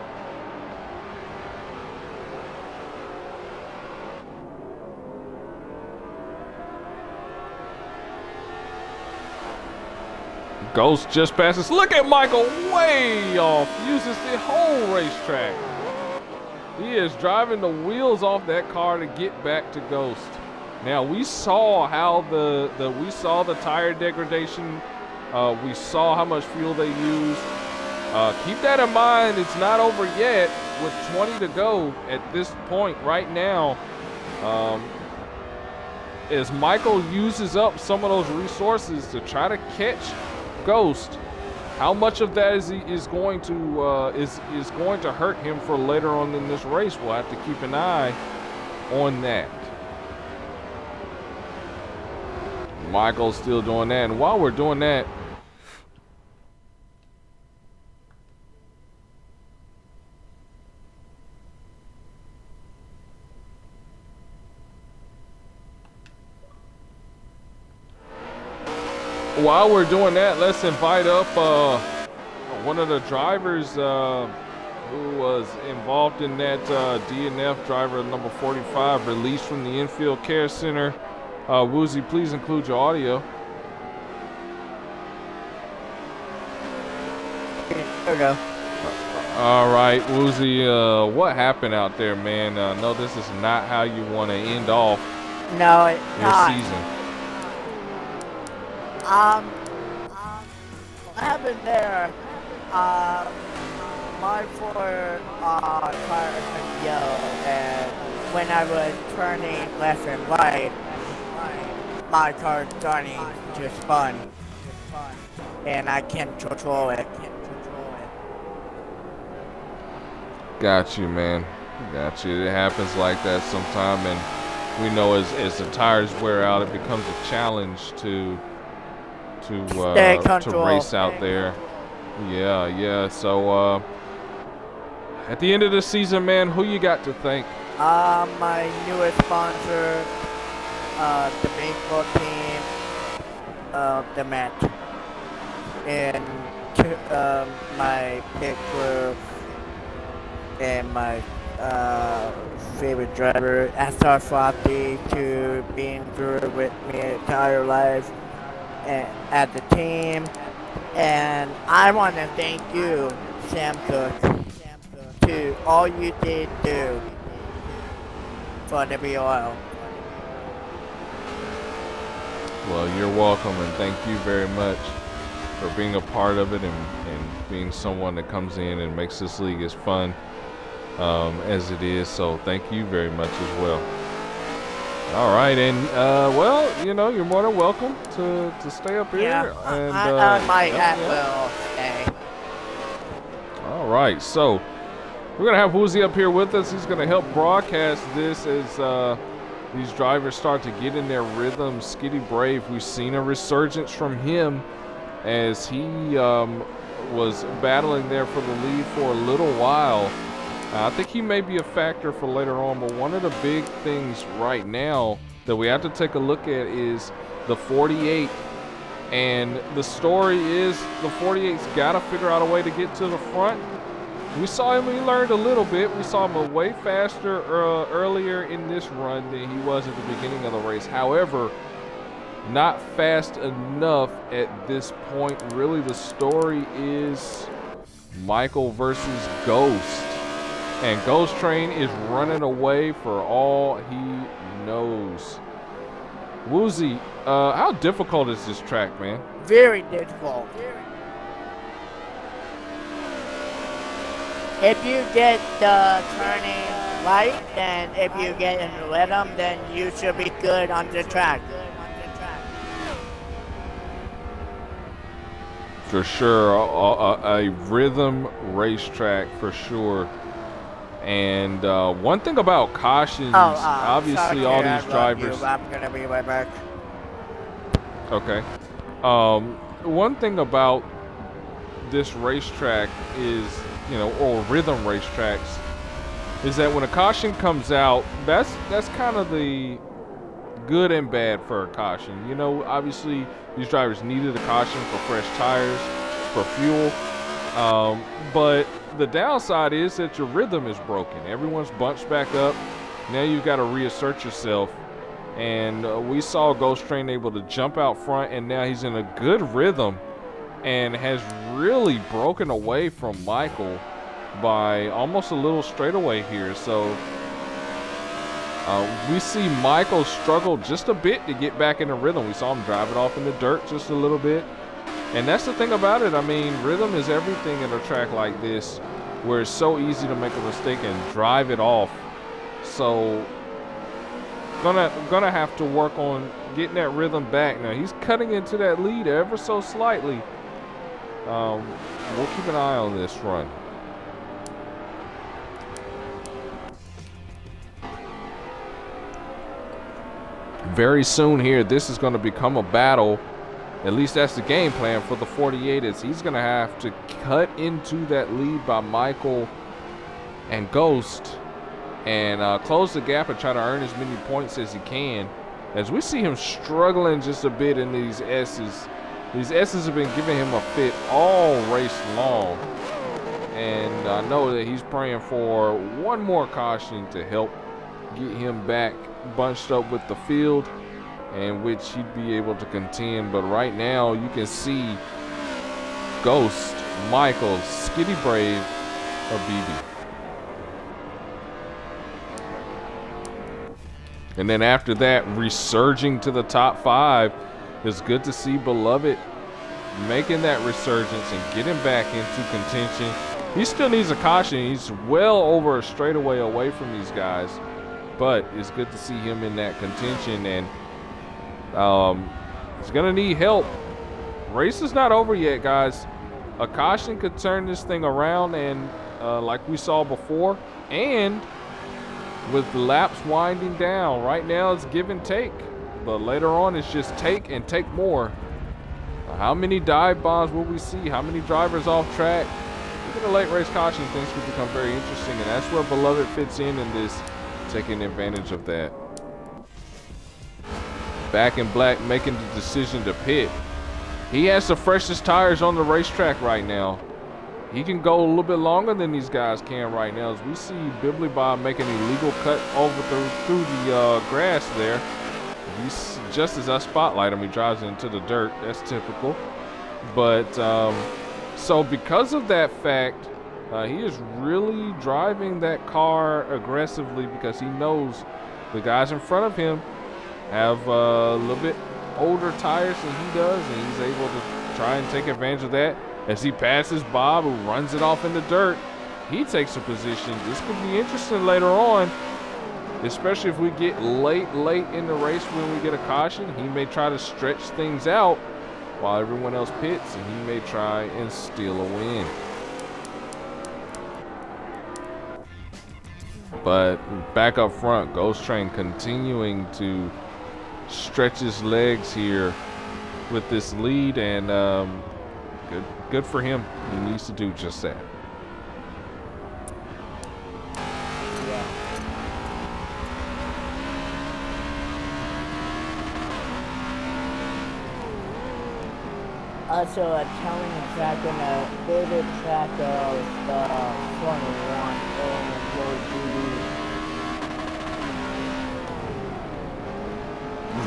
Ghost just passes. Look at Michael way off. Uses the whole racetrack. He is driving the wheels off that car to get back to Ghost. Now we saw how we saw the tire degradation. We saw how much fuel they used. Keep that in mind. It's not over yet with 20 to go at this point right now. As Michael uses up some of those resources to try to catch Ghost, how much of that is going to hurt him for later on in this race? We'll have to keep an eye on that. Michael's still doing that, and while we're doing that, let's invite up one of the drivers who was involved in that DNF, driver number 45, released from the infield care center. Woozy, please include your audio. There we go. All right, Woozy, what happened out there, man? No, this is not how you want to end off No, it's your not. season. What happened there? My forward tire turned yellow, and when I was turning left and right, my car starting to spun, and I can't control it. Got you, man. Got you. It happens like that sometime, and we know as the tires wear out, it becomes a challenge to race out there. Yeah. So at the end of the season, man, who you got to thank? My newest sponsor, the baseball team, the Met, and my pit crew, and my favorite driver, SR Floppy, to being through with me entire life and at the team. And I want to thank you, Sam Cook, to all you did do for the BRL. Well, you're welcome, and thank you very much for being a part of it and being someone that comes in and makes this league as fun as it is. So thank you very much as well. All right, and well, you're more than welcome to stay up here. Yeah, and, I might as well stay. All right, so we're gonna have Woozy up here with us. He's gonna help broadcast this as these drivers start to get in their rhythm. Skitty Brave, we've seen a resurgence from him as he was battling there for the lead for a little while. I think he may be a factor for later on, but one of the big things right now that we have to take a look at is the 48. And the story is the 48's got to figure out a way to get to the front. We saw him, he learned a little bit. We saw him way faster earlier in this run than he was at the beginning of the race. However, not fast enough at this point. Really, the story is Michael versus Ghost. And Ghost Train is running away for all he knows. Woozy, how difficult is this track, man? Very difficult. If you get the turning right, and if you get in the rhythm, then you should be good on the track. For sure, a rhythm racetrack for sure. And one thing about cautions, obviously sorry, all these drivers. I'm gonna be right back. Okay. One thing about this racetrack is, you know, or rhythm racetracks, is that when a caution comes out, that's kind of the good and bad for a caution. You know, obviously these drivers needed a caution for fresh tires, for fuel. But the downside is that your rhythm is broken. Everyone's bunched back up. Now you've got to reassert yourself. And we saw Ghost Train able to jump out front, and now he's in a good rhythm and has really broken away from Michael by almost a little straightaway here. So we see Michael struggle just a bit to get back in the rhythm. We saw him drive it off in the dirt just a little bit. And that's the thing about it. I mean, rhythm is everything in a track like this, where it's so easy to make a mistake and drive it off. So gonna have to work on getting that rhythm back. Now he's cutting into that lead ever so slightly. We'll keep an eye on this run. Very soon here, this is going to become a battle. At least that's the game plan for the 48, is he's going to have to cut into that lead by Michael and Ghost and close the gap and try to earn as many points as he can. As we see him struggling just a bit in these S's. These S's have been giving him a fit all race long. And I know that he's praying for one more caution to help get him back bunched up with the field, in which he'd be able to contend. But right now you can see Ghost, Michael, Skitty Brave, or BB. And then after that, resurging to the top 5. It's good to see Beloved making that resurgence and getting back into contention. He still needs a caution. He's well over a straightaway away from these guys, but it's good to see him in that contention. And he's gonna need help. Race is not over yet, guys. A caution could turn this thing around, and like we saw before, and with the laps winding down, right now it's give and take, but later on it's just take and take more. How many dive bombs will we see? How many drivers off track? Even a late race caution, things could become very interesting, and that's where Beloved fits in this, taking advantage of that. Back in Black making the decision to pit. He has the freshest tires on the racetrack right now. He can go a little bit longer than these guys can right now, as we see Bibbly Bob make an illegal cut over through the grass there. He's, just as I spotlight him, he drives into the dirt. That's typical. But so because of that fact, he is really driving that car aggressively, because he knows the guys in front of him have a little bit older tires than he does, and he's able to try and take advantage of that. As he passes Bob, who runs it off in the dirt, he takes a position. This could be interesting later on, especially if we get late in the race when we get a caution. He may try to stretch things out while everyone else pits, and he may try and steal a win. But back up front, Ghost Train continuing to stretch his legs here with this lead, and good for him. He needs to do just that. Also, a telling track and a favorite track of the Formula 1 and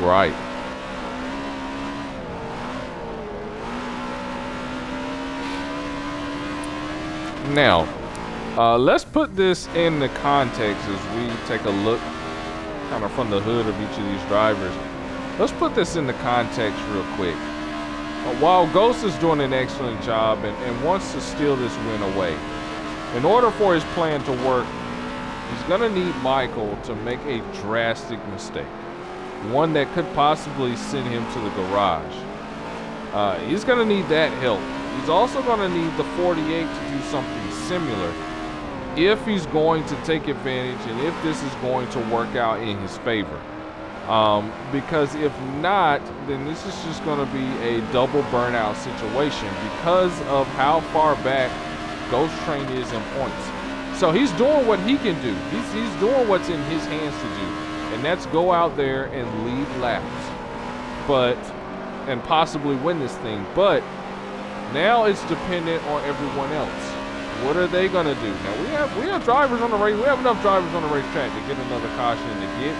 Right. Now, let's put this in the context as we take a look kind of from the hood of each of these drivers. Let's put this in the context real quick. While Ghost is doing an excellent job and wants to steal this win away, in order for his plan to work, he's going to need Michael to make a drastic mistake. One that could possibly send him to the garage. He's going to need that help. He's also going to need the 48 to do something similar if he's going to take advantage and if this is going to work out in his favor. Because if not, then this is just going to be a double burnout situation because of how far back Ghost Train is in points. So he's doing what he can do. He's doing what's in his hands to do, and that's go out there and lead laps, and possibly win this thing. But now it's dependent on everyone else. What are they gonna do? Now we have drivers on the race. We have enough drivers on the racetrack to get another caution and to get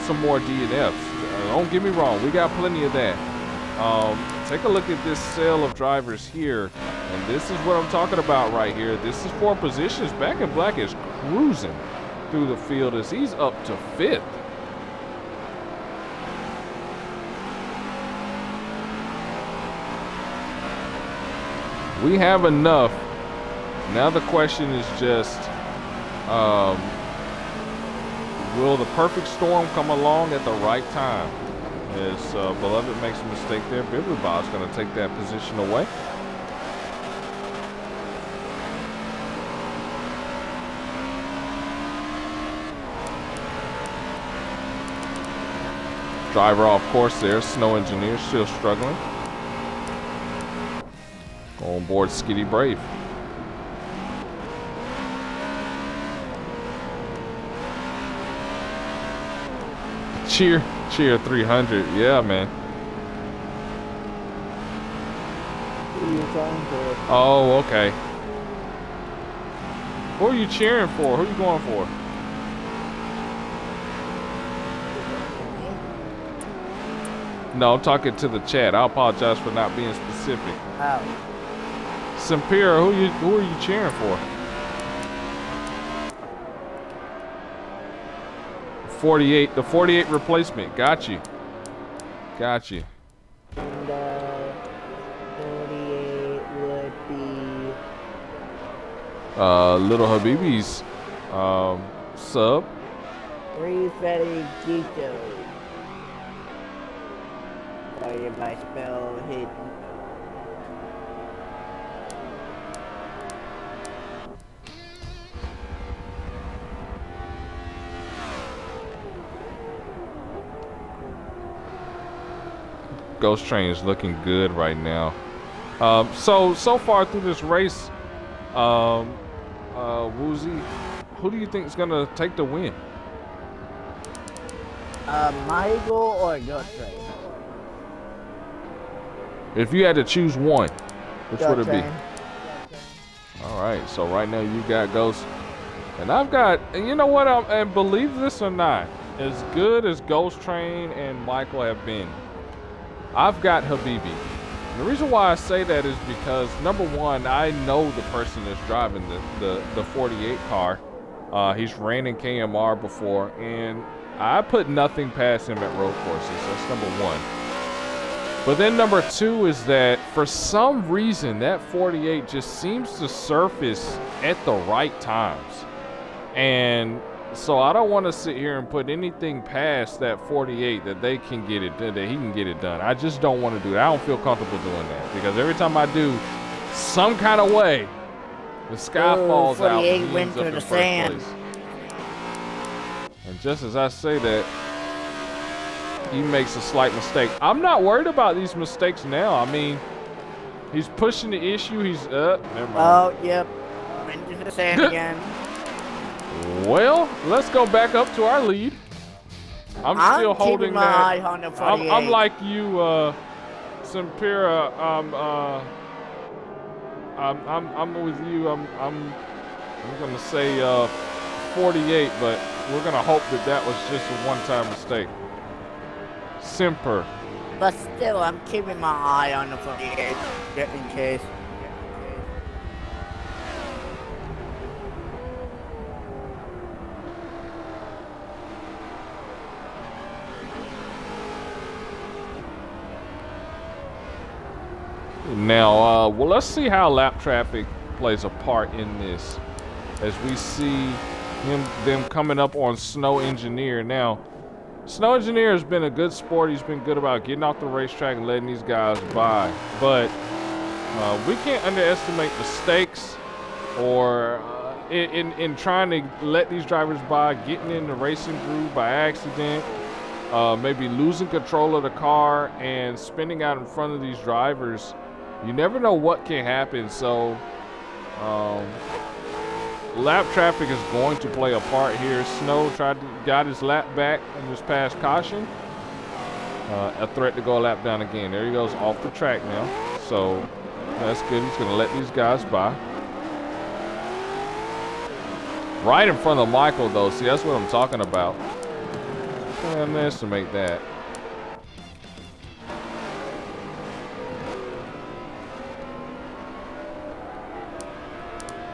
some more DNFs. Don't get me wrong, we got plenty of that. Take a look at this sale of drivers here, and this is what I'm talking about right here. This is for positions. Back in Black is cruising through the field as he's up to 5th. We have enough. Now the question is just, will the perfect storm come along at the right time? As Beloved makes a mistake there, Biblibot's going to take that position away. Driver off course there, Snow Engineer still struggling. On board Skitty Brave. Cheer 300, yeah, man. Who are you going for? Oh, okay. Who are you cheering for? Who are you going for? No, I'm talking to the chat. I apologize for not being specific. Oh. Sampira, who are you cheering for? 48, the 48 replacement. Got you. Got you. And 48 would be Little Habibi's sub. 3 Federico. Sorry, my spell hidden. Ghost Train is looking good right now. So far through this race, Woozy, who do you think is gonna take the win? Michael or Ghost Train? If you had to choose one, which would it Train. be? All right, so right now you got Ghost, and I've got, and you know what? And believe this or not, as good as Ghost Train and Michael have been, I've got Habibi. And the reason why I say that is because, number one, I know the person that's driving the 48 car. He's ran in KMR before, and I put nothing past him at road courses. That's number one. But then number two is that for some reason that 48 just seems to surface at the right times. And so I don't want to sit here and put anything past that 48 that they can get it done, that he can get it done. I just don't want to do that. I don't feel comfortable doing that because every time I do, some kind of way, the sky falls out and he ends up in first place. And just as I say that, he makes a slight mistake. I'm not worried about these mistakes now. I mean, he's pushing the issue. He's up. Never mind. Oh, yep. Went into the sand again. Well, let's go back up to our lead. I'm still holding my that. eye on the 48. I'm like you, Simpira, I'm with you. I'm gonna say 48, but we're gonna hope that that was just a one-time mistake. Simper. But still, I'm keeping my eye on the 48 just in case. Now, well, let's see how lap traffic plays a part in this. As we see them coming up on Snow Engineer. Now, Snow Engineer has been a good sport. He's been good about getting off the racetrack and letting these guys by. But we can't underestimate mistakes or in trying to let these drivers by, getting in the racing groove by accident, maybe losing control of the car and spinning out in front of these drivers. You never know what can happen. So lap traffic is going to play a part here. Snow got his lap back and was past caution. A threat to go a lap down again. There he goes off the track now. So that's good. He's going to let these guys by. Right in front of Michael, though. See, that's what I'm talking about. Can't underestimate that.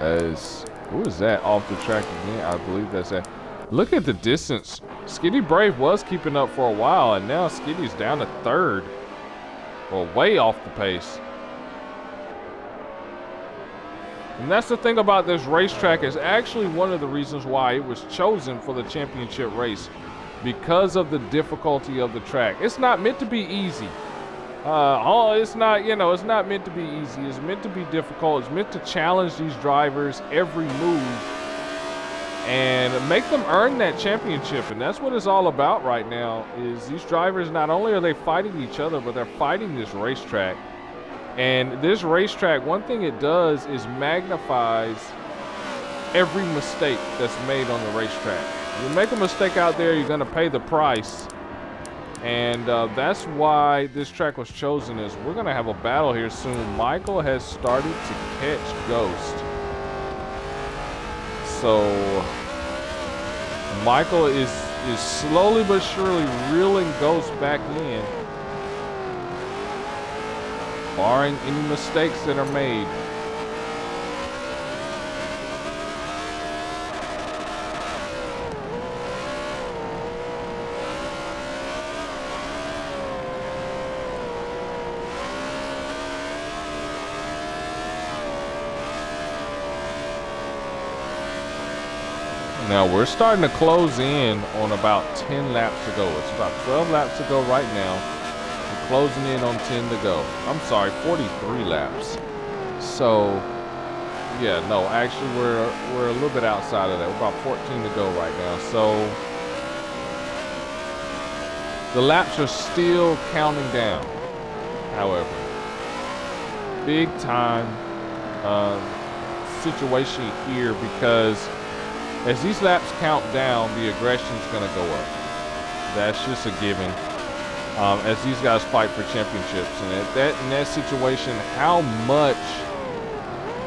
As who is that off the track again? I believe that's that. Look at the distance. Skinny Brave was keeping up for a while, and now Skinny's down to third. Well, way off the pace. And that's the thing about this racetrack. Is actually one of the reasons why it was chosen for the championship race, because of the difficulty of the track. It's not meant to be easy. It's not, you know, it's not meant to be easy. It's meant to be difficult. It's meant to challenge these drivers every move and make them earn that championship. And that's what it's all about right now, is these drivers, not only are they fighting each other, but they're fighting this racetrack. And this racetrack, one thing it does is magnifies every mistake that's made on the racetrack. You make a mistake out there, you're going to pay the price. And that's why this track was chosen. Is we're going to have a battle here soon. Michael has started to catch Ghost. So Michael is slowly but surely reeling Ghost back in, barring any mistakes that are made. Now we're starting to close in on about 10 laps to go. It's about 12 laps to go right now. We're closing in on 10 to go. I'm sorry, 43 laps. So, yeah, no, actually we're a little bit outside of that. We're about 14 to go right now. So the laps are still counting down. However, big time situation here, because as these laps count down, the aggression's going to go up. That's just a given. As these guys fight for championships, and in that situation, how much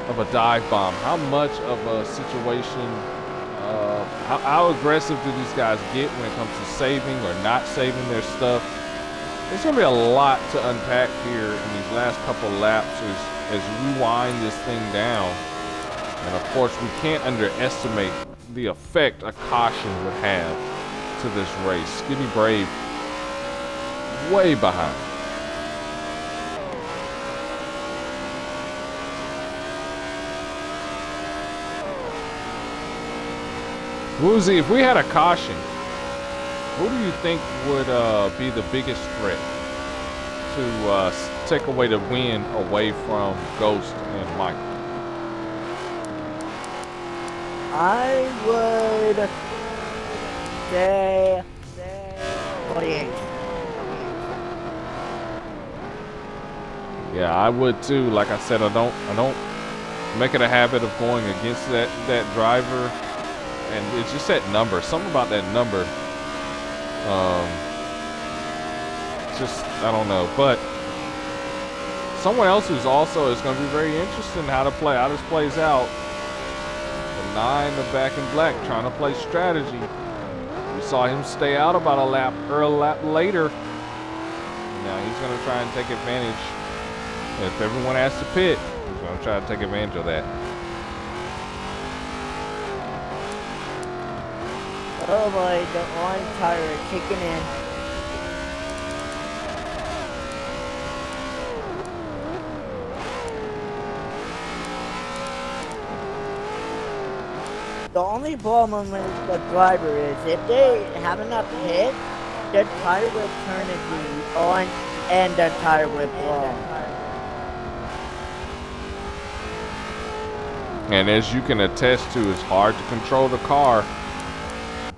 of a dive bomb, how much of a situation, how aggressive do these guys get when it comes to saving or not saving their stuff? There's going to be a lot to unpack here in these last couple laps as we wind this thing down. And of course, we can't underestimate the effect a caution would have to this race. Skinny Brave way behind. Woozy, if we had a caution, who do you think would be the biggest threat to take away the win away from Ghost and Michael? I would say 48. Yeah, I would too. Like I said, I don't make it a habit of going against that driver, and it's just that number. Something about that number. Just I don't know. But someone else who's also is going to be very interesting how this plays out. The 9, the back in black, trying to play strategy. We saw him stay out about a lap later. Now he's going to try and take advantage. If everyone has to pit, he's going to try to take advantage of that. Oh boy, the orange tire is kicking in. The only problem with the driver is if they have enough hit, the tire will turn into orange and the tire will blow. And as you can attest to, it's hard to control the car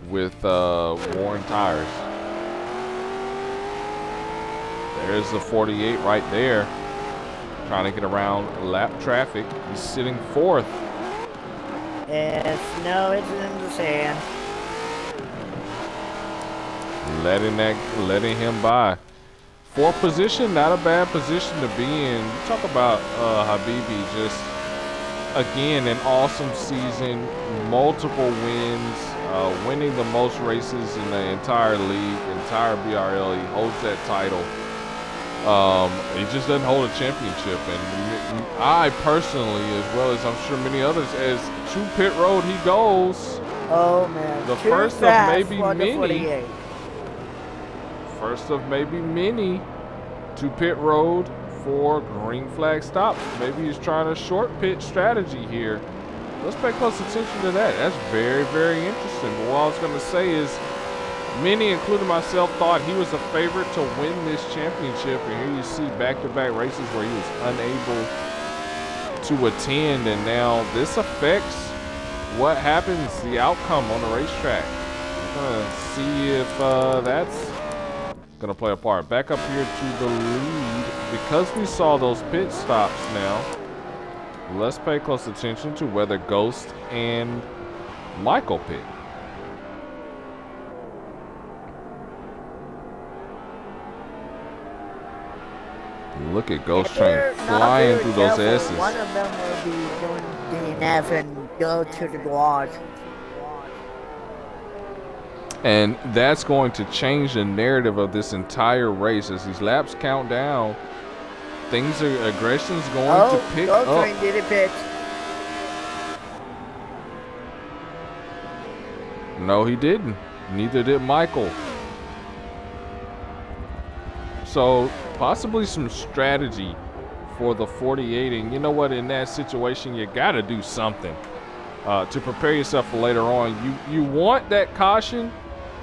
with worn tires. There's the 48 right there, trying to get around lap traffic. He's sitting 4th. And snow is in the sand. Letting him by. 4th position, not a bad position to be in. You talk about Habibi, just again an awesome season, multiple wins, winning the most races in the entire league, entire BRL. He holds that title. He just doesn't hold a championship, and I personally, as well as I'm sure many others, as to pit road he goes. Oh man, the first of maybe many. First of maybe many to pit road for green flag stops. Maybe he's trying a short pit strategy here. Let's pay close attention to that. That's very, very interesting. But what I was going to say is, many, including myself, thought he was a favorite to win this championship. And here you see back-to-back races where he was unable to attend. And now this affects what happens, the outcome on the racetrack. We're going to see if that's going to play a part. Back up here to the lead. Because we saw those pit stops now, let's pay close attention to whether Ghost and Michael pit. Look at Ghost Train flying through those S's. One of them will be doing DNF and go to the garage. And that's going to change the narrative of this entire race as these laps count down. Aggression's going to pick up. Ghost Train did it pit. No, he didn't. Neither did Michael. So possibly some strategy for the 48. And you know what? In that situation, you got to do something to prepare yourself for later on. You want that caution,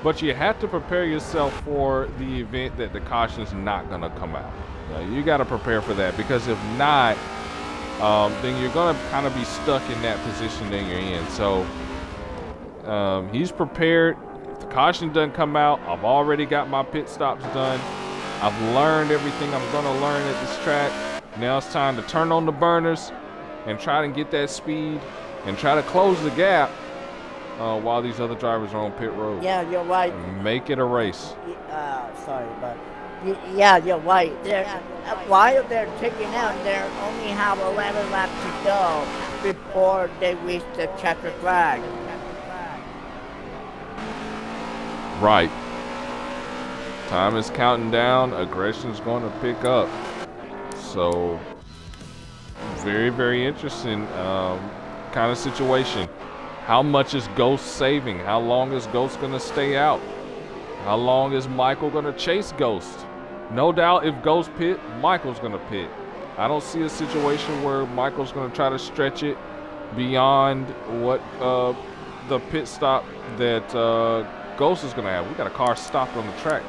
but you have to prepare yourself for the event that the caution is not going to come out. You got to prepare for that, because if not, then you're going to kind of be stuck in that position that you're in. So he's prepared. If the caution doesn't come out, I've already got my pit stops done. I've learned everything I'm going to learn at this track. Now it's time to turn on the burners and try to get that speed and try to close the gap while these other drivers are on pit road. Yeah, you're right. Make it a race. Sorry, but yeah, you're right. While they're taking out, they only have 11 laps to go before they reach the checkered flag. Right. Time is counting down. Aggression's going to pick up. So, very, very interesting kind of situation. How much is Ghost saving? How long is Ghost going to stay out? How long is Michael going to chase Ghost? No doubt if Ghost pit, Michael's going to pit. I don't see a situation where Michael's going to try to stretch it beyond what the pit stop that Ghost is going to have. We got a car stopped on the track.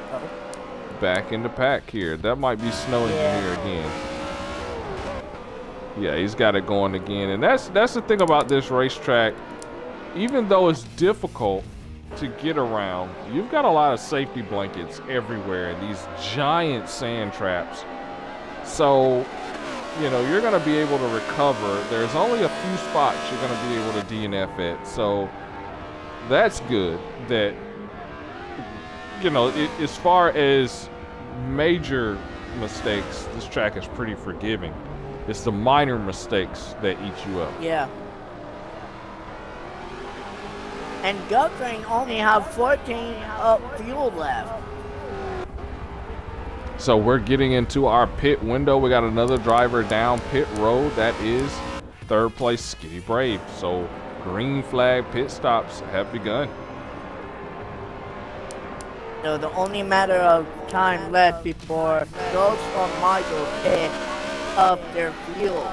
Back in the pack here. That might be Snow Engineer again. Yeah, he's got it going again. And that's the thing about this racetrack. Even though it's difficult to get around, you've got a lot of safety blankets everywhere and these giant sand traps. So, you know, you're going to be able to recover. There's only a few spots you're going to be able to DNF at. So that's good that, you know, as far as major mistakes, this track is pretty forgiving. It's the minor mistakes that eat you up. Yeah. And Gulfstream only have 14 fuel left. So we're getting into our pit window. We got another driver down pit road. That is third place Skitty Brave. So green flag pit stops have begun. So the only matter of time left before Ghost or Michael pick up their fuel.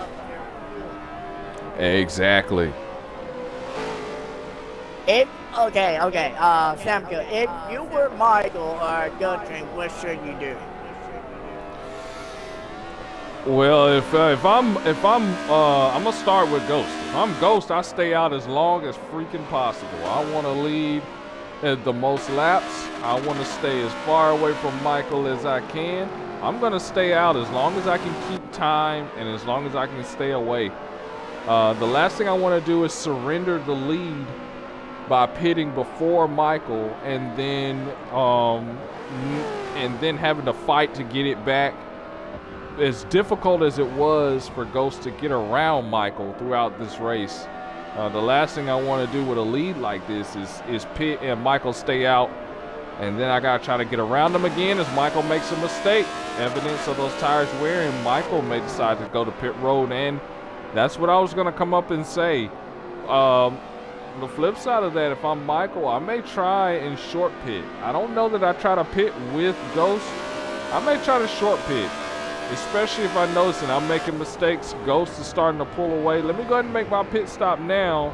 Exactly. Okay, Samka, if you were Michael or Gulfstream, what should you do? Well, if I'm gonna start with Ghost. If I'm Ghost, I stay out as long as freaking possible. I want to lead at the most laps. I want to stay as far away from Michael as I can. I'm gonna stay out as long as I can keep time and as long as I can stay away. The last thing I want to do is surrender the lead by pitting before Michael and then having to fight to get it back. As difficult as it was for Ghost to get around Michael throughout this race, the last thing I want to do with a lead like this is pit and Michael stay out, and then I gotta try to get around him again as Michael makes a mistake. Evidence of those tires wearing, Michael may decide to go to pit road, and that's what I was gonna come up and say. The flip side of that, if I'm Michael, I may try and short pit. I don't know that I try to pit with Ghost. I may try to short pit. Especially if I notice that I'm making mistakes, Ghost is starting to pull away. Let me go ahead and make my pit stop now,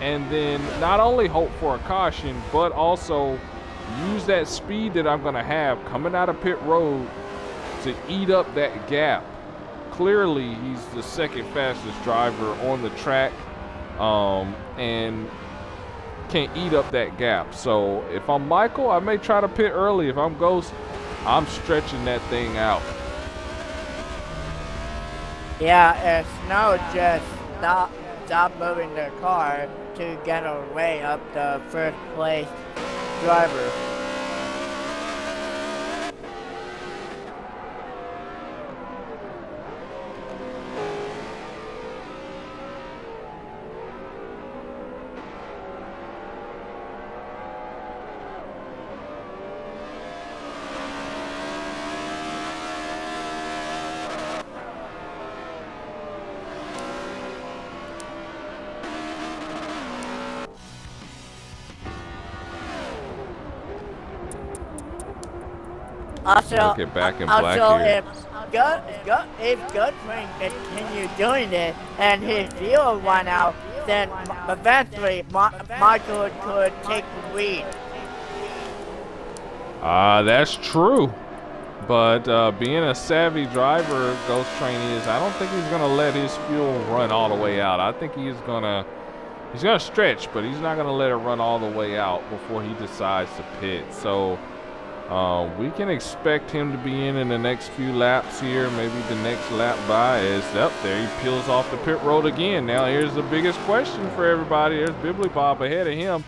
and then not only hope for a caution, but also use that speed that I'm gonna have coming out of pit road to eat up that gap. Clearly, he's the second fastest driver on the track, and can eat up that gap. So if I'm Michael, I may try to pit early. If I'm Ghost, I'm stretching that thing out. Yeah, it's no just stop moving their car to get away up the first place driver. Also, Look at back in black here. if Gulfstream continued doing it and his fuel went out, then eventually Michael could take the lead. That's true. But being a savvy driver, Ghost Train is, I don't think he's gonna let his fuel run all the way out. I think he's gonna stretch, but he's not gonna let it run all the way out before he decides to pit. So we can expect him to be in the next few laps here, maybe the next lap by is up there. He peels off the pit road again. Now here's the biggest question for everybody. There's Bibbly-Bob ahead of him.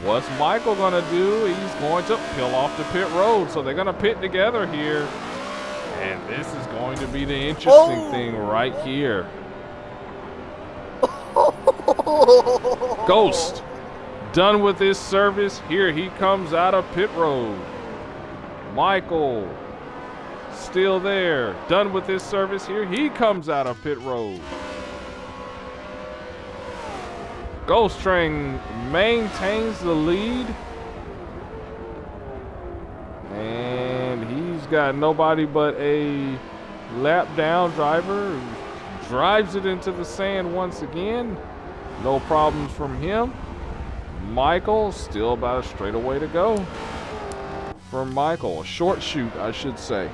What's Michael gonna do? He's going to peel off the pit road. So they're gonna pit together here. And this is going to be the interesting thing right here. Ghost, done with his service. Here he comes out of pit road. Michael, still there, done with his service. Here he comes out of pit road. Ghost Train maintains the lead, and he's got nobody but a lap down driver who drives it into the sand once again. No problems from him. Michael still about a straightaway to go. For Michael, a short shoot, I should say.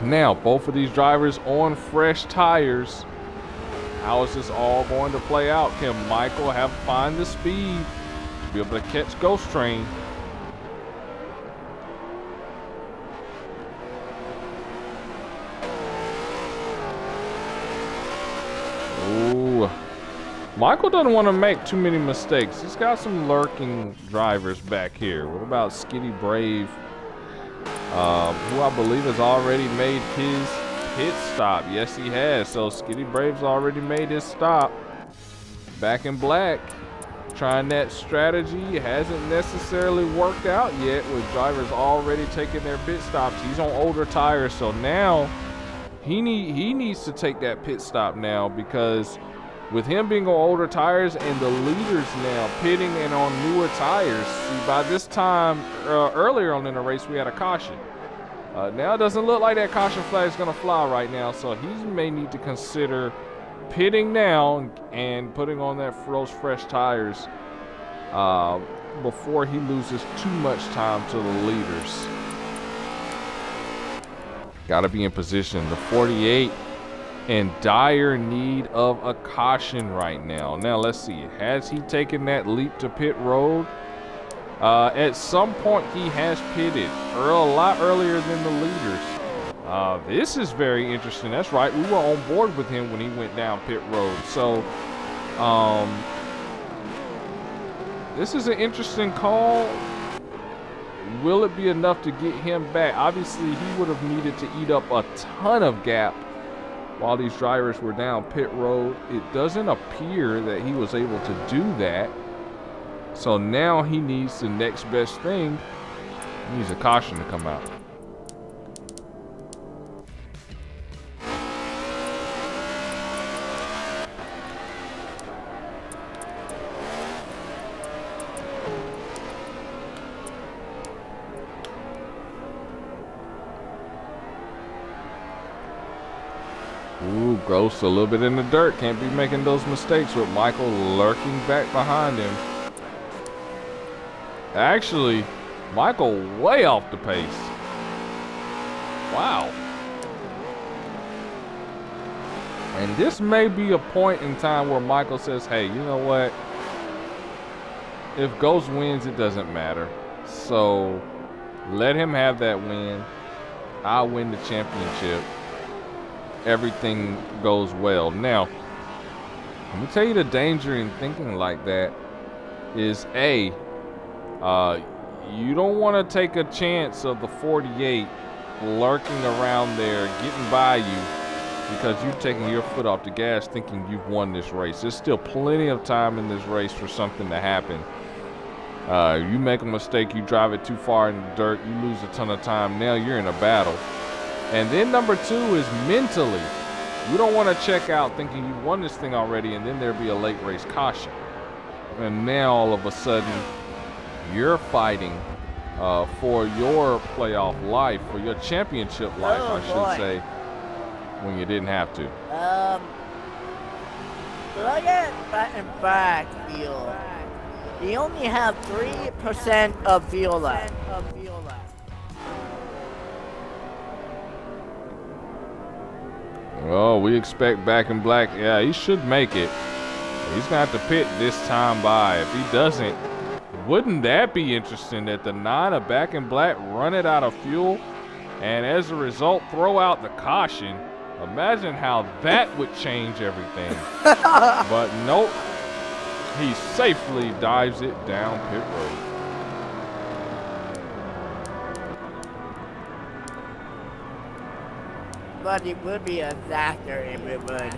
Now, both of these drivers on fresh tires. How is this all going to play out? Can Michael find the speed to be able to catch Ghost Train? Ooh. Michael doesn't want to make too many mistakes. He's got some lurking drivers back here. What about Skitty Brave who I believe has already made his pit stop. Yes, he has. So Skitty Braves already made his stop. Back in Black, trying that strategy. It hasn't necessarily worked out yet with drivers already taking their pit stops. He's on older tires, so now he needs to take that pit stop now, because with him being on older tires and the leaders now pitting and on newer tires, see, by this time earlier on in the race we had a caution. Now it doesn't look like that caution flag is going to fly right now, so he may need to consider pitting now and putting on those fresh tires before he loses too much time to the leaders. Got to be in position. The 48 in dire need of a caution right now. Now let's see, has he taken that leap to pit road? At some point he has pitted a lot earlier than the leaders. This is very interesting. That's right, we were on board with him when he went down pit road. So this is an interesting call. Will it be enough to get him back? Obviously he would have needed to eat up a ton of gap while these drivers were down pit road. It doesn't appear that he was able to do that. So now he needs the next best thing. He needs a caution to come out. Ooh, Ghost a little bit in the dirt. Can't be making those mistakes with Michael lurking back behind him. Actually, Michael way off the pace. Wow. And this may be a point in time where Michael says, hey, you know what? If Ghost wins, it doesn't matter. So let him have that win. I'll win the championship. Everything goes well. Now, let me tell you the danger in thinking like that is you don't want to take a chance of the 48 lurking around there, getting by you because you're taking your foot off the gas thinking you've won this race. There's still plenty of time in this race for something to happen. You make a mistake, you drive it too far in the dirt, you lose a ton of time. Now you're in a battle. And then number two is mentally. You don't want to check out thinking you won this thing already and then there'll be a late race caution. And now all of a sudden you're fighting for your playoff life, for your championship life, I should say, when you didn't have to. Look at back and back fuel. You only have 3% of fuel left. Oh, we expect Back in Black. Yeah, he should make it. He's going to have to pit this time by. If he doesn't, wouldn't that be interesting that the 9 of Back in Black run it out of fuel and as a result throw out the caution? Imagine how that would change everything. But nope, he safely dives it down pit road. But it would be a disaster if it would.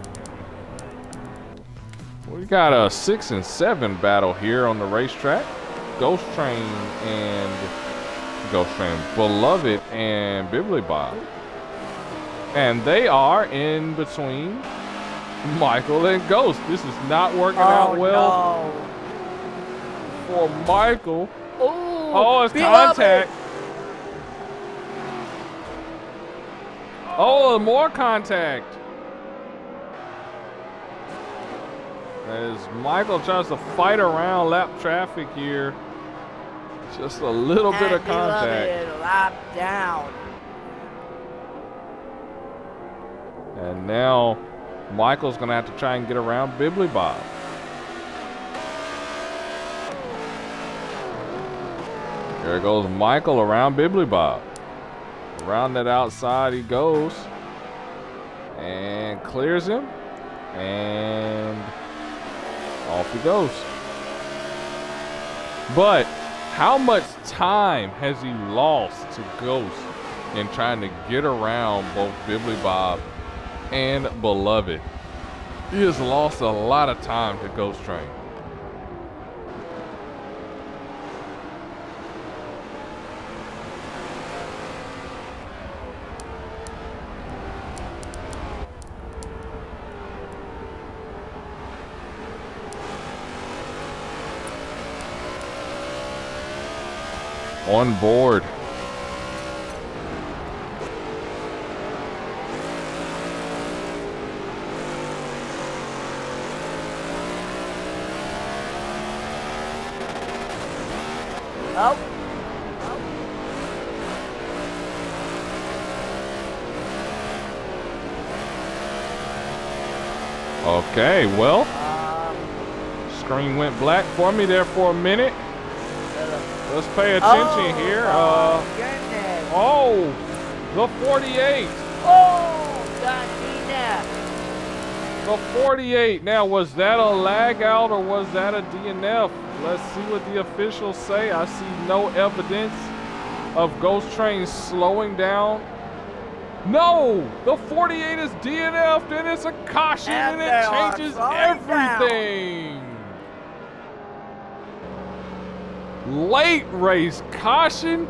We got a 6 and 7 battle here on the racetrack. Ghost Train, Beloved, and Bibbly Bob. And they are in between Michael and Ghost. This is not working out well for Michael. Oh, it's contact. Oh, more contact. As Michael tries to fight around lap traffic here. Just a little bit of contact. Lap down. And now Michael's going to have to try and get around Bibbly Bob. There goes Michael around Bibbly Bob. Around that outside he goes and clears him, and off he goes. But how much time has he lost to Ghost? in trying to get around both Bibbly Bob and Beloved. He has lost a lot of time to Ghost Train. On board. Oh. Okay, well, screen went black for me there for a minute. Let's pay attention here. Goodness. Oh, the 48. Oh, Gardena. The 48. Now, was that a lag out or was that a DNF? Let's see what the officials say. I see no evidence of Ghost Train slowing down. No, the 48 is DNF'd and it's a caution and it changes everything. Late race caution.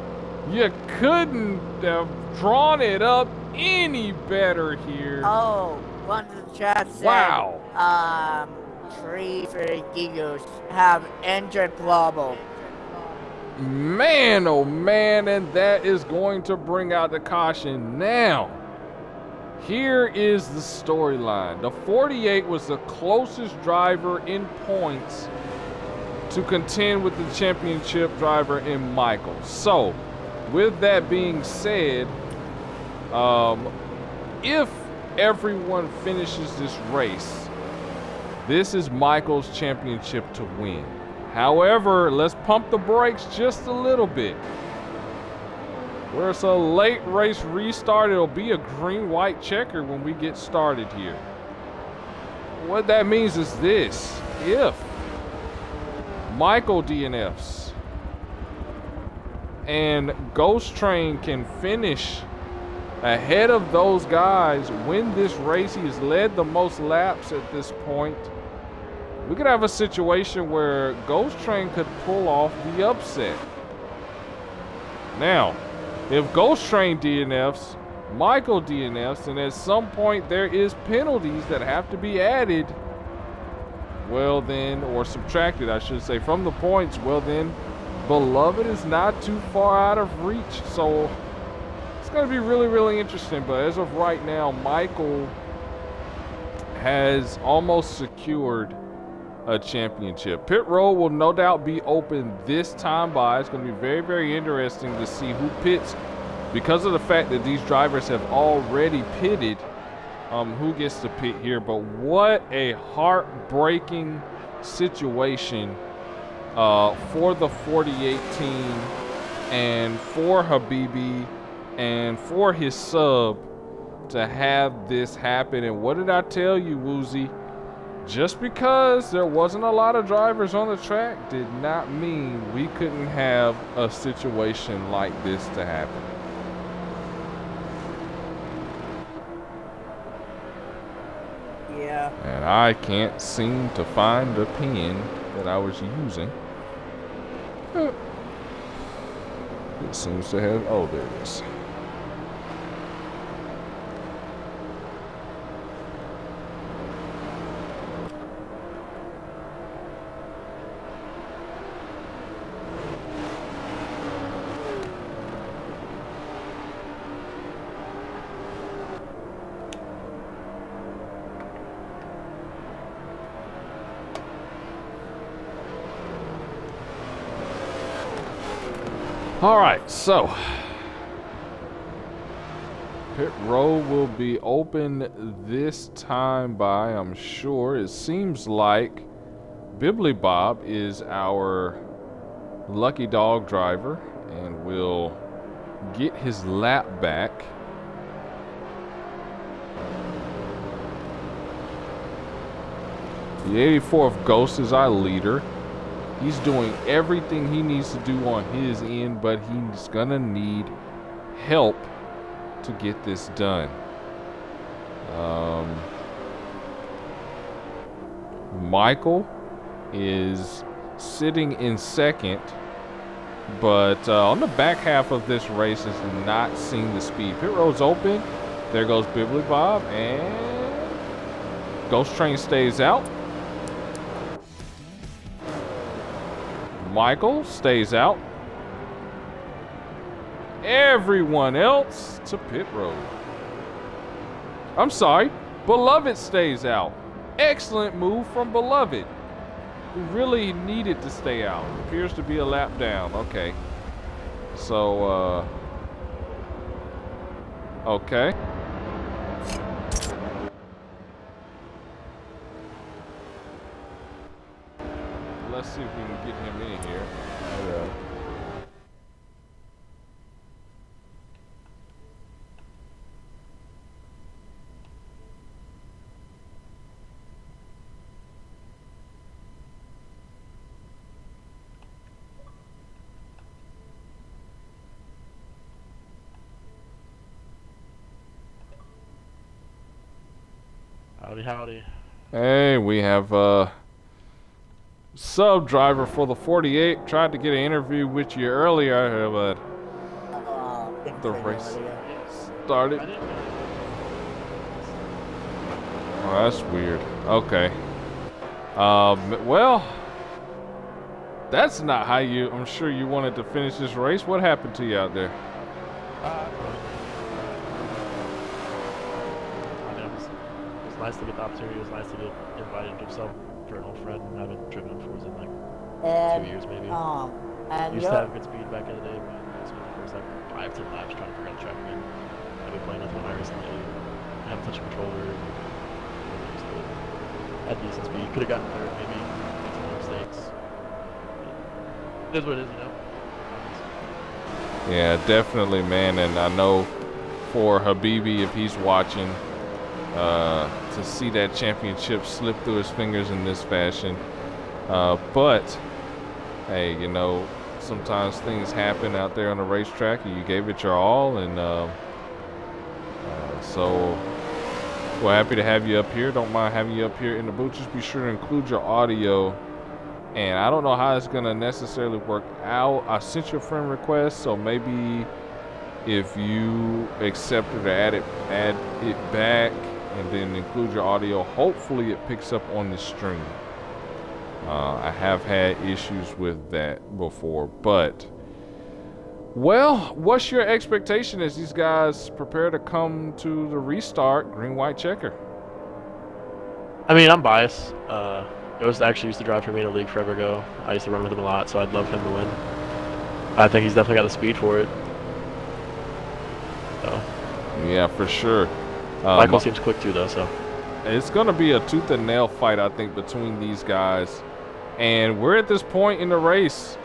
You couldn't have drawn it up any better here. Oh, one of the chat said, Wow. 3 for Giggles have engine trouble. Man, oh man, and that is going to bring out the caution. Now, here is the storyline. The 48 was the closest driver in points to contend with the championship driver in Michael. So, with that being said, if everyone finishes this race, this is Michael's championship to win. However, let's pump the brakes just a little bit. Where it's a late race restart, it'll be a green-white checker when we get started here. What that means is this: if Michael DNFs and Ghost Train can finish ahead of those guys, win this race, he's led the most laps at this point, we could have a situation where Ghost Train could pull off the upset. Now, if Ghost Train DNFs, Michael DNFs, and at some point there is penalties that have to be added, well then, or subtracted I should say, from the points, well then, Beloved is not too far out of reach. So it's going to be really, really interesting. But as of right now, Michael has almost secured a championship. Pit road will no doubt be open this time by. It's going to be very, very interesting to see who pits, because of the fact that these drivers have already pitted, who gets to pit here. But what a heartbreaking situation for the 48 team and for Habibi and for his sub to have this happen. And what did I tell you, Woozy? Just because there wasn't a lot of drivers on the track did not mean we couldn't have a situation like this to happen. Yeah. And I can't seem to find the pen that I was using. It seems to have, oh, there it is. All right, so pit road will be open this time by, I'm sure. It seems like Bibbly Bob is our lucky dog driver and will get his lap back. The 84 of Ghost is our leader. He's doing everything he needs to do on his end, but he's gonna need help to get this done. Michael is sitting in second, but on the back half of this race is not seeing the speed. Pit road's open. There goes Bibbly Bob, and Ghost Train stays out. Michael stays out. Everyone else to pit road. I'm sorry, Beloved stays out. Excellent move from Beloved, who really needed to stay out. Appears to be a lap down. Okay. So, okay. Let's see if we can get him in here. Howdy, howdy. Hey, we have sub driver for the 48. Tried to get an interview with you earlier, but the race started. Oh, that's weird. Okay. Well, that's not how I'm sure you wanted to finish this race. What happened to you out there? It was nice to get the opportunity. It was nice to get invited to sub for an old friend. I haven't driven in Forza in like 2 years maybe. And Used to have good speed back in the day, but I spent the first like 5-10 laps trying to figure out the track again. I've been playing with my recently. I haven't touched a controller. Had decent speed. Could have gotten third maybe. Made some mistakes. It is what it is, you know? Yeah, definitely, man. And I know for Habibi, if he's watching, to see that championship slip through his fingers in this fashion. But, hey, you know, sometimes things happen out there on the racetrack, and you gave it your all. And so we're happy to have you up here. Don't mind having you up here in the booth. Just be sure to include your audio. And I don't know how it's going to necessarily work out. I sent you a friend request, so maybe if you accept it or add it back and then include your audio, hopefully it picks up on the stream. I have had issues with that before, but well, what's your expectation as these guys prepare to come to the restart green white checker? I mean, I'm biased. Ghost actually used to drive for me in a league forever ago. I used to run with him a lot, so I'd love him to win. I think he's definitely got the speed for it. So. Yeah, for sure. Michael seems quick too, though, so. It's going to be a tooth and nail fight, I think, between these guys. And we're at this point in the race.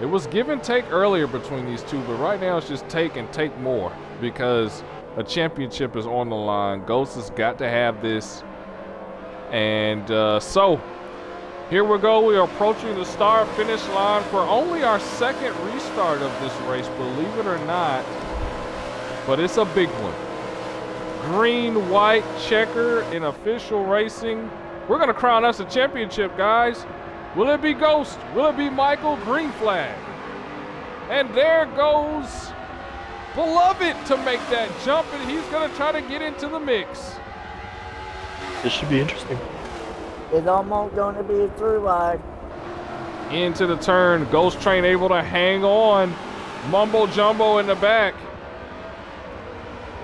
It was give and take earlier between these two, but right now it's just take and take more because a championship is on the line. Ghost has got to have this. And so here we go. We are approaching the start finish line for only our second restart of this race, believe it or not. But it's a big one. Green, white, checker in official racing. We're going to crown us a championship, guys. Will it be Ghost? Will it be Michael? Green flag. And there goes Beloved to make that jump, and he's going to try to get into the mix. This should be interesting. It's almost going to be a through ride. Into the turn. Ghost Train able to hang on. Mumbo Jumbo in the back.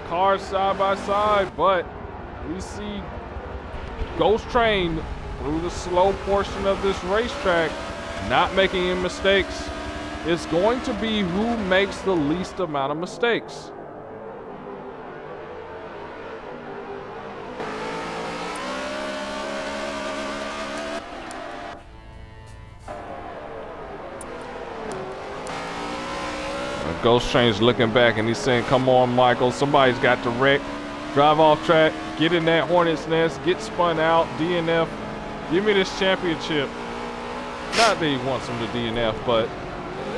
Cars side by side, but we see Ghost Train through the slow portion of this racetrack, not making any mistakes. It's going to be who makes the least amount of mistakes. Ghost Train's looking back and he's saying, come on, Michael, somebody's got to wreck. Drive off track, get in that hornet's nest, get spun out, DNF. Give me this championship. Not that he wants him to DNF, but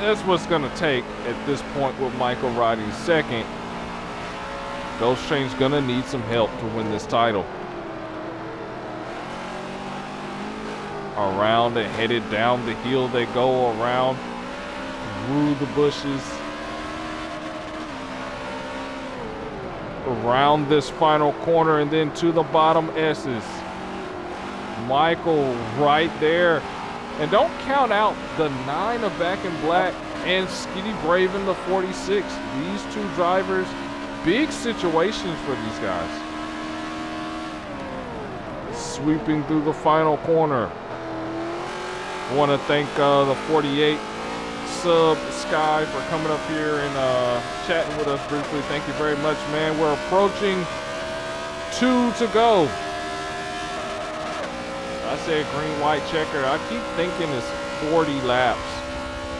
that's what's going to take at this point with Michael riding second. Ghost Train's gonna need some help to win this title. Around and headed down the hill they go, around through the bushes, around this final corner, and then to the bottom S's. Michael right there. And don't count out the 9 of Back in Black and Skitty Brave in the 46. These two drivers, big situations for these guys. Sweeping through the final corner. I want to thank the 48 sub Sky for coming up here and chatting with us briefly. Thank you very much, man. We're approaching 2 to go. I said green, white, checker. I keep thinking it's 40 laps.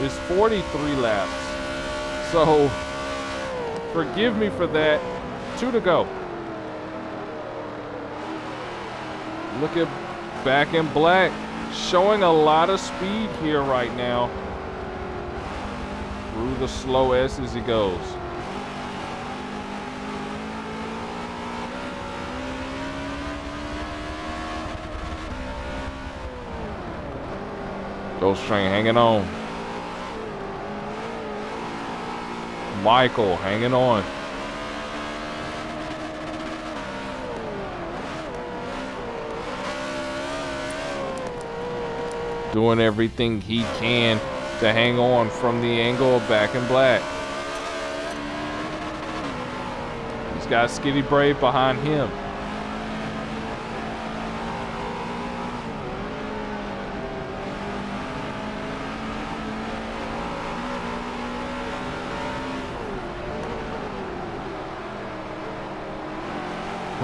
It's 43 laps. So forgive me for that. 2 to go. Look at Back in Black, showing a lot of speed here right now. Through the slow S as he goes. Ghost Train hanging on. Michael hanging on. Doing everything he can to hang on from the angle of Back in Black. He's got Skitty Brave behind him.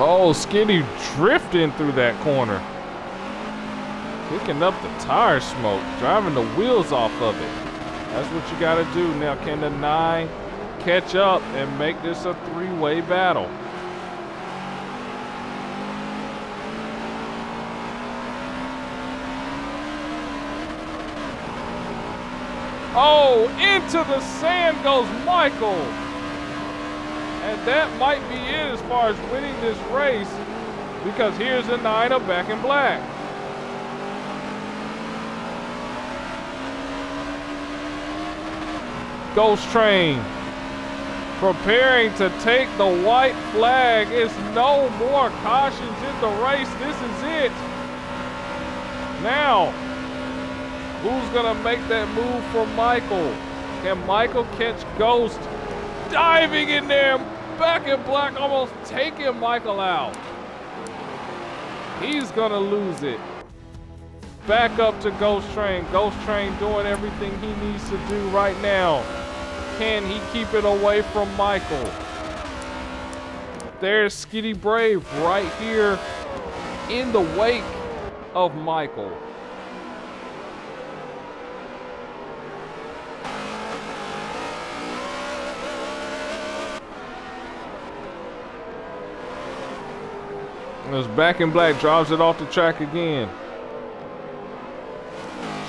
Oh, Skitty drifting through that corner. Picking up the tire smoke, driving the wheels off of it. That's what you gotta do. Now, can the 9 catch up and make this a 3-way battle? Oh, into the sand goes Michael. And that might be it as far as winning this race, because here's the 9 of Back in Black. Ghost Train preparing to take the white flag. It's no more cautions in the race. This is it. Now, who's gonna make that move for Michael? Can Michael catch Ghost? Diving in there, Back in Black almost taking Michael out. He's gonna lose it. Back up to Ghost Train. Ghost Train doing everything he needs to do right now. Can he keep it away from Michael? There's Skitty Brave right here in the wake of Michael. As Back in Black drives it off the track again.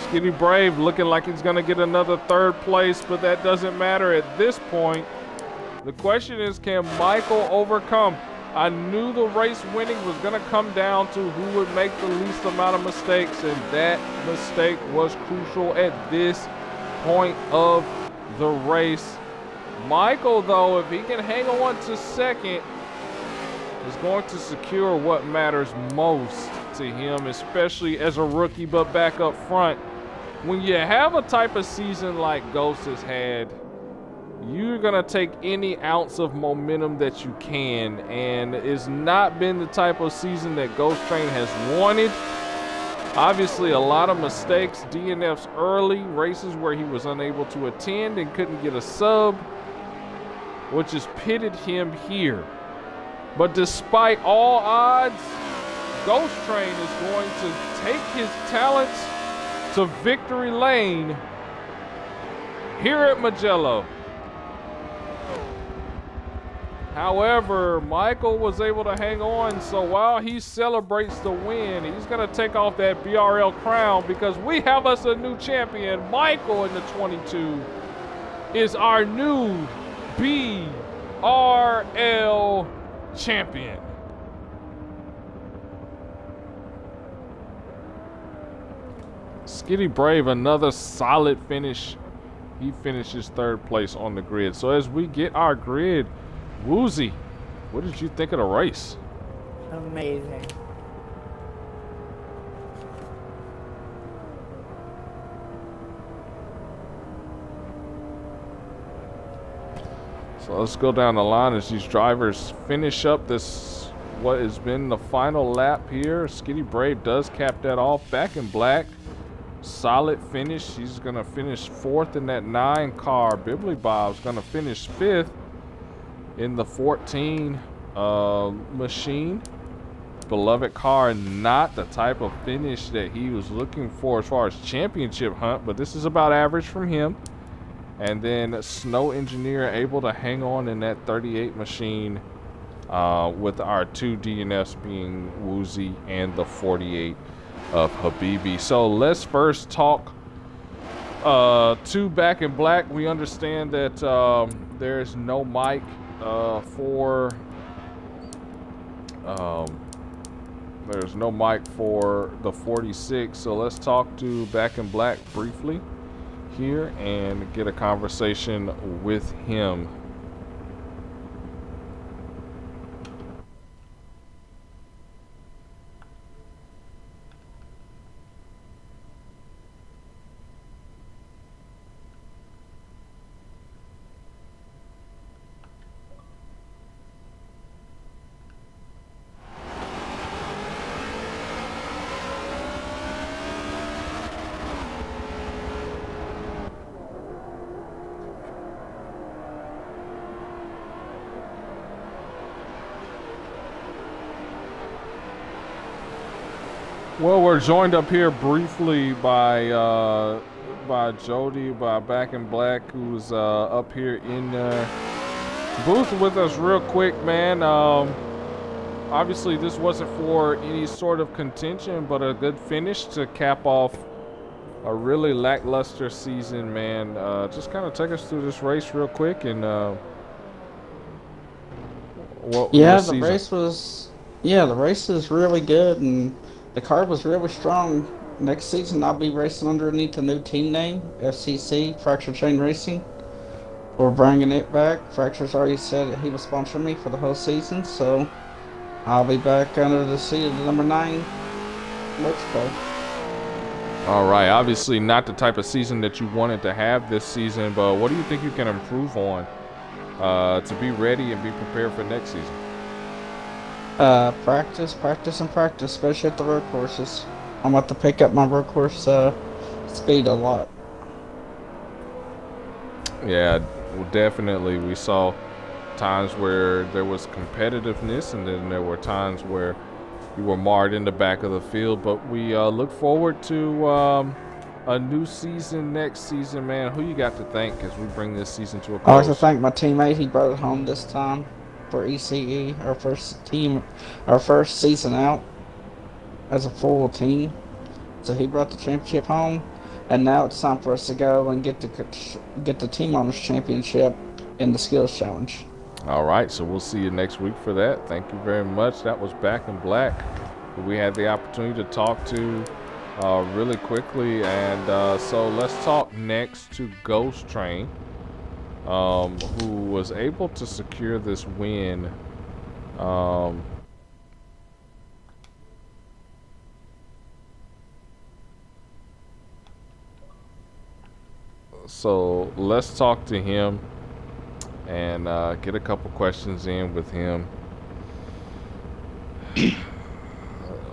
Skitty Brave looking like he's gonna get another 3rd place, but that doesn't matter at this point. The question is, can Michael overcome? I knew the race winning was gonna come down to who would make the least amount of mistakes, and that mistake was crucial at this point of the race. Michael, though, if he can hang on to 2nd, is going to secure what matters most to him, especially as a rookie, but back up front. When you have a type of season like Ghost has had, you're gonna take any ounce of momentum that you can, and it's not been the type of season that Ghost Train has wanted. Obviously, a lot of mistakes, DNFs early, races where he was unable to attend and couldn't get a sub, which has pitted him here. But despite all odds, Ghost Train is going to take his talents to victory lane here at Mugello. However, Michael was able to hang on, so while he celebrates the win, he's going to take off that BRL crown, because we have us a new champion. Michael in the 22 is our new BRL BRL champion. Skitty Brave, another solid finish. He finishes third place on the grid. So as we get our grid, Woozy, what did you think of the race? Amazing. So let's go down the line as these drivers finish up this, what has been the final lap here. Skitty Brave does cap that off. Back in Black, solid finish. He's going to finish 4th in that 9 car. Bibbly Bob's going to finish 5th in the 14 machine. Beloved car, not the type of finish that he was looking for as far as championship hunt, but this is about average from him. And then Snow Engineer able to hang on in that 38 machine with our 2 DNFs being Woozy and the 48 of Habibi. So let's first talk to Back in Black. We understand that there's no mic for there's no mic for the 46. So let's talk to Back in Black briefly here and get a conversation with him. Well, we're joined up here briefly by Jody, by Back in Black, who's up here in the booth with us real quick, man. Obviously, this wasn't for any sort of contention, but a good finish to cap off a really lackluster season, man. Just kind of take us through this race real quick and the race is really good, and the car was really strong. Next season, I'll be racing underneath a new team name, FCC, Fracture Chain Racing. We're bringing it back. Fracture's already said that he will sponsor me for the whole season, so I'll be back under the seat of the number 9 Mexico. All right, obviously not the type of season that you wanted to have this season, but what do you think you can improve on to be ready and be prepared for next season? Practice, especially at the road courses. I'm about to pick up my road course speed a lot. Yeah, well, definitely. We saw times where there was competitiveness, and then there were times where you were marred in the back of the field. But we look forward to a new season next season, man. Who you got to thank as we bring this season to a close? I like to thank my teammate. He brought it home this time for ECE, our first season out as a full team. So he brought the championship home, and now it's time for us to go and get the team owners championship in the skills challenge. All right, so we'll see you next week for that. Thank you very much. That was Back in Black, who we had the opportunity to talk to really quickly. And so let's talk next to Ghost Train, who was able to secure this win. So let's talk to him and get a couple questions in with him.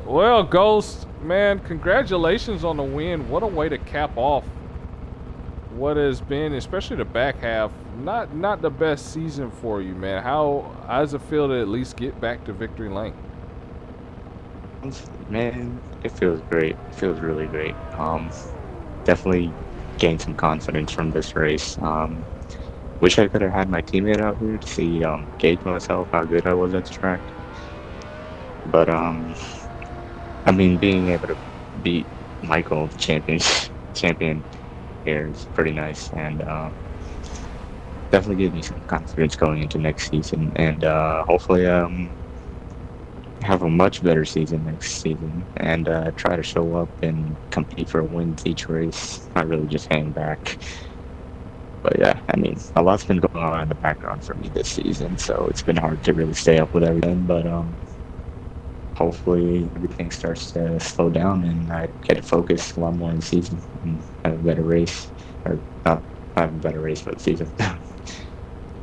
Well, Ghost, man, congratulations on the win. What a way to cap off what has been, especially the back half, not the best season for you, man. How does it feel to at least get back to victory lane? Man, it feels great. It feels really great. Definitely gained some confidence from this race. Wish I could have had my teammate out here to see, gauge myself how good I was at the track. But I mean, being able to beat Michael, champion here, is pretty nice, and definitely give me some confidence going into next season, and hopefully have a much better season next season, and try to show up and compete for wins each race, not really just hang back. But yeah, I mean, a lot's been going on in the background for me this season, so it's been hard to really stay up with everything, but hopefully everything starts to slow down and I get to focus a lot more in the season and have a better race, or not have a better race for the season.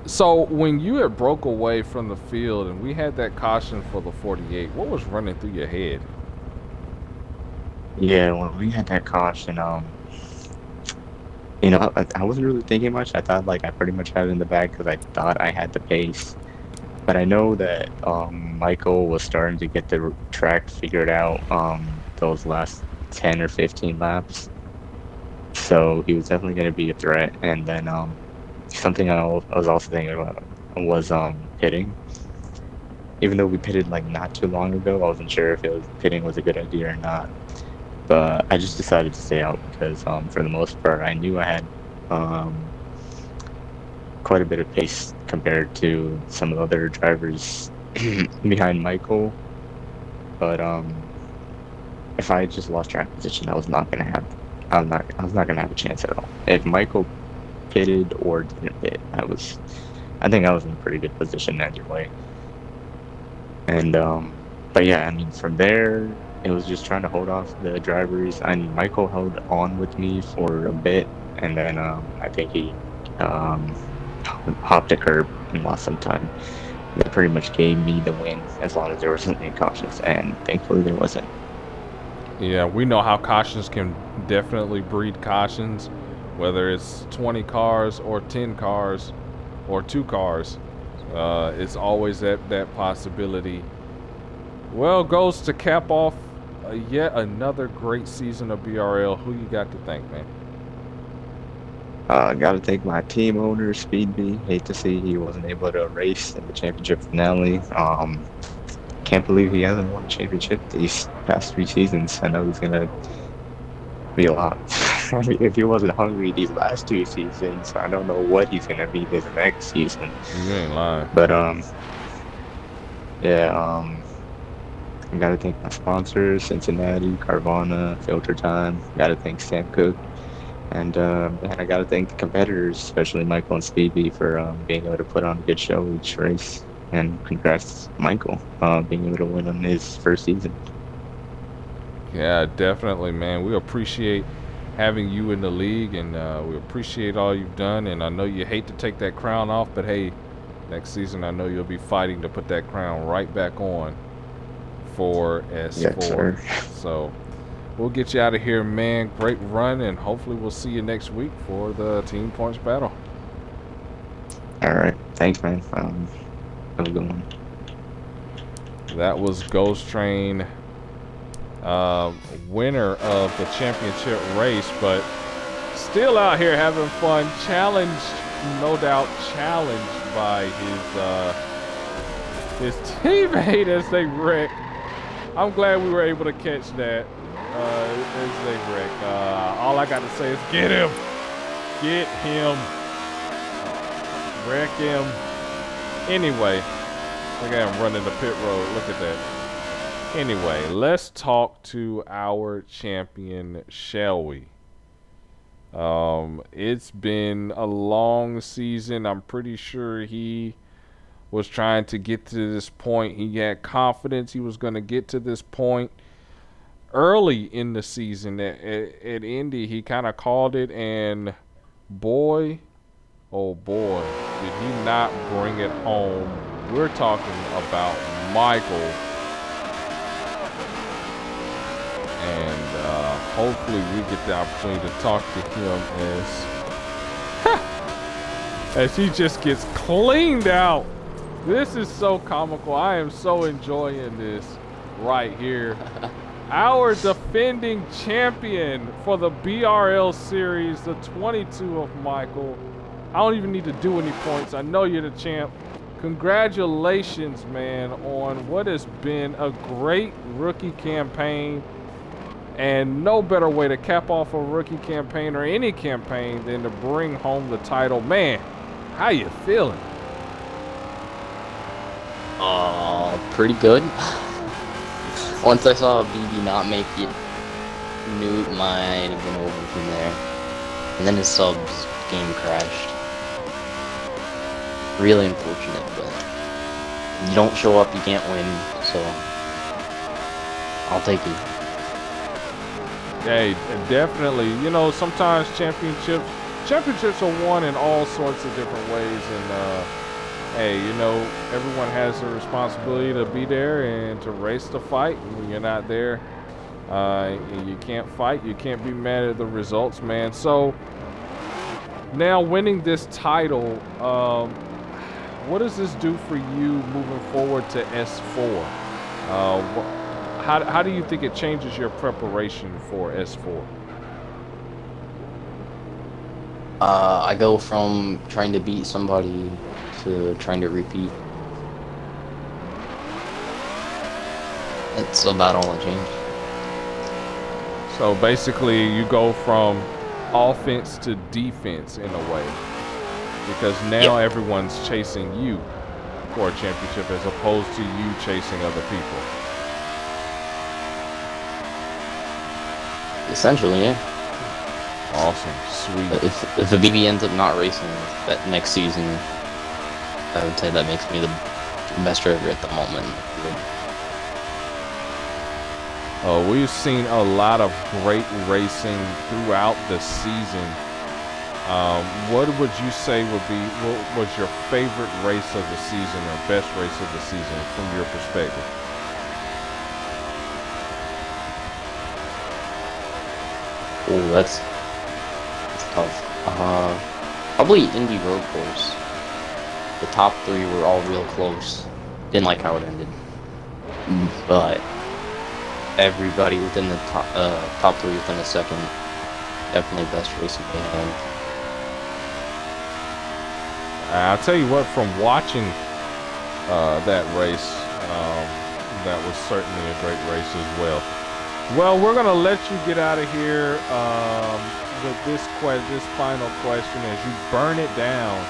So when you had broke away from the field and we had that caution for the 48, what was running through your head? Yeah, when we had that caution, you know, I wasn't really thinking much. I thought like I pretty much had it in the bag because I thought I had the pace. But I know that Michael was starting to get the track figured out those last 10 or 15 laps. So he was definitely going to be a threat. And then something I was also thinking about was pitting. Even though we pitted like not too long ago, I wasn't sure if pitting was a good idea or not. But I just decided to stay out because for the most part, I knew I had quite a bit of pace compared to some of the other drivers behind Michael. But if I had just lost track position, I was not gonna have a chance at all. If Michael pitted or didn't pit, I think I was in a pretty good position either way. And but yeah, I mean, from there it was just trying to hold off the drivers. And Michael held on with me for a bit, and then I think he hopped a curb and lost some time. That pretty much gave me the win as long as there wasn't any cautions, and thankfully there wasn't. Yeah, we know how cautions can definitely breed cautions, whether it's 20 cars or 10 cars or 2 cars. It's always that possibility. Well, goes to cap off yet another great season of BRL. Who you got to thank, man? Got to thank my team owner, Speedbee. Hate to see he wasn't able to race in the championship finale. Can't believe he hasn't won a championship these past 3 seasons. I know he's gonna be a lot. If he wasn't hungry these last 2 seasons, I don't know what he's gonna be this next season. You ain't lying. But yeah. I gotta thank my sponsors, Cincinnati, Carvana, Filter Time. Gotta thank Sam Cook. And I gotta thank the competitors, especially Michael and Speedbee, for being able to put on a good show each race. And congrats, Michael, being able to win on his first season. Yeah, definitely, man. We appreciate having you in the league, and we appreciate all you've done. And I know you hate to take that crown off, but hey, next season I know you'll be fighting to put that crown right back on for S4. Yes, sir. So we'll get you out of here, man. Great run, and hopefully we'll see you next week for the team points battle. All right. Thanks, man. Have a good one. That was Ghost Train, winner of the championship race, but still out here having fun. Challenged, no doubt, challenged by his teammate as they wreck. I'm glad we were able to catch that as they wreck. All I got to say is get him. Get him. Wreck him. Anyway, look at him running the pit road. Look at that. Anyway, let's talk to our champion, shall we? It's been a long season. I'm pretty sure he was trying to get to this point. He had confidence he was going to get to this point early in the season. At Indy, he kind of called it, and boy, oh boy, did he not bring it home. We're talking about Michael. And hopefully we get the opportunity to talk to him as he just gets cleaned out. This is so comical. I am so enjoying this right here. Our defending champion for the BRL series, the 22 of Michael. I don't even need to do any points. I know you're the champ. Congratulations, man, on what has been a great rookie campaign. And no better way to cap off a rookie campaign or any campaign than to bring home the title. Man, How you feeling? Pretty good. Once I saw BB not make it, knew it might have been over from there. And then his subs game crashed. Really unfortunate, but you don't show up, you can't win, so I'll take it. Hey, definitely. You know, sometimes championships are won in all sorts of different ways, and hey, you know, everyone has a responsibility to be there and to race the fight. And when you're not there, you can't fight. You can't be mad at the results, man. So now winning this title, what does this do for you moving forward to S4? How do you think it changes your preparation for S4? I go from trying to beat somebody to trying to repeat. It's about all I change. So basically you go from offense to defense in a way, because now everyone's chasing you for a championship as opposed to you chasing other people. Essentially, yeah. Awesome, sweet. If the BB ends up not racing that next season, I would say that makes me the best driver at the moment. We've seen a lot of great racing throughout the season. What would you say was your favorite race of the season or best race of the season from your perspective? Oh, that's tough. Probably Indy Road Course. The top three were all real close. Didn't like how it ended, but everybody within the top three within a second, definitely best racing they had. I'll tell you what, from watching that race, that was certainly a great race as well. Well, we're gonna let you get out of here with this final question. As you burn it down,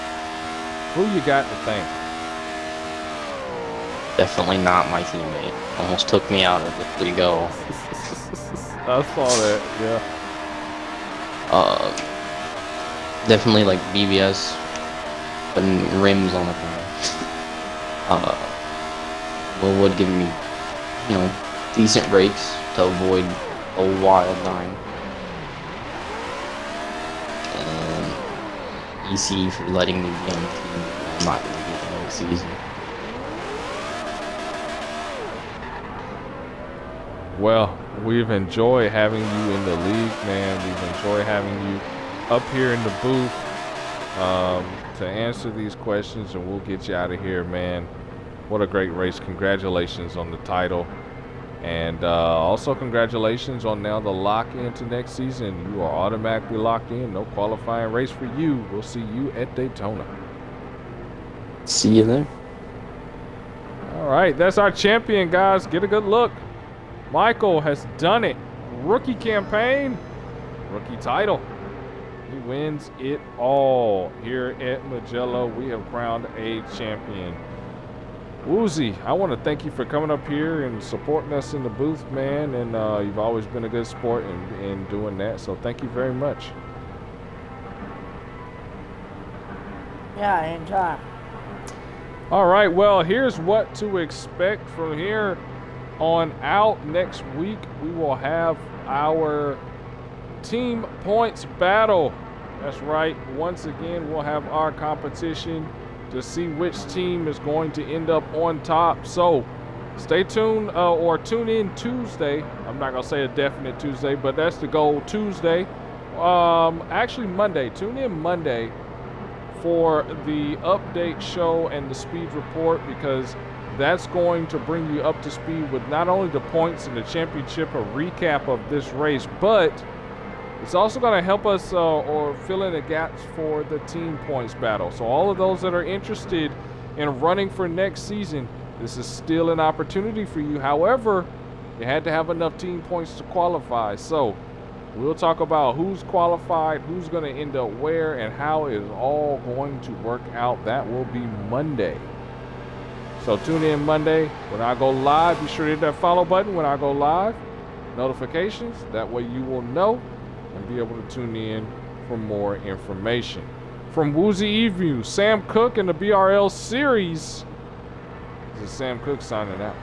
who you got to thank? Definitely not my teammate. Almost took me out of the go. I saw that, yeah. Definitely like BBS, putting rims on the car. Would give me, you know, decent brakes to avoid a wild line. And EC for letting me be on the team. I'm not going to be the next season. Well, we've enjoyed having you in the league, man. We've enjoyed having you up here in the booth to answer these questions, and we'll get you out of here, man. What a great race. Congratulations on the title. And also congratulations on now the lock into next season. You are automatically locked in. No qualifying race for you. We'll see you at Daytona. See you there. All right, that's our champion, guys. Get a good look. Michael has done it. Rookie campaign, rookie title. He wins it all here at Mugello. We have crowned a champion. Woozy, I want to thank you for coming up here and supporting us in the booth, man. And you've always been a good sport in doing that. So thank you very much. Yeah, anytime. All right, well, here's what to expect from here on out. Next week, we will have our team points battle. That's right. Once again, we'll have our competition to see which team is going to end up on top. So stay tuned or tune in Tuesday. I'm not going to say a definite Tuesday, but that's the goal. Tuesday. Actually, Monday. Tune in Monday for the update show and the speed report, because that's going to bring you up to speed with not only the points and the championship, a recap of this race, but it's also going to help us or fill in the gaps for the team points battle. So all of those that are interested in running for next season, this is still an opportunity for you. However, you had to have enough team points to qualify. So We'll talk about who's qualified, who's going to end up where, and how it is all going to work out. That will be Monday. So tune in Monday when I go live. Be sure to hit that follow button when I go live. Notifications. That way you will know and be able to tune in for more information. From Woozy Eview, Sam Cook and the BRL series. This is Sam Cook signing out.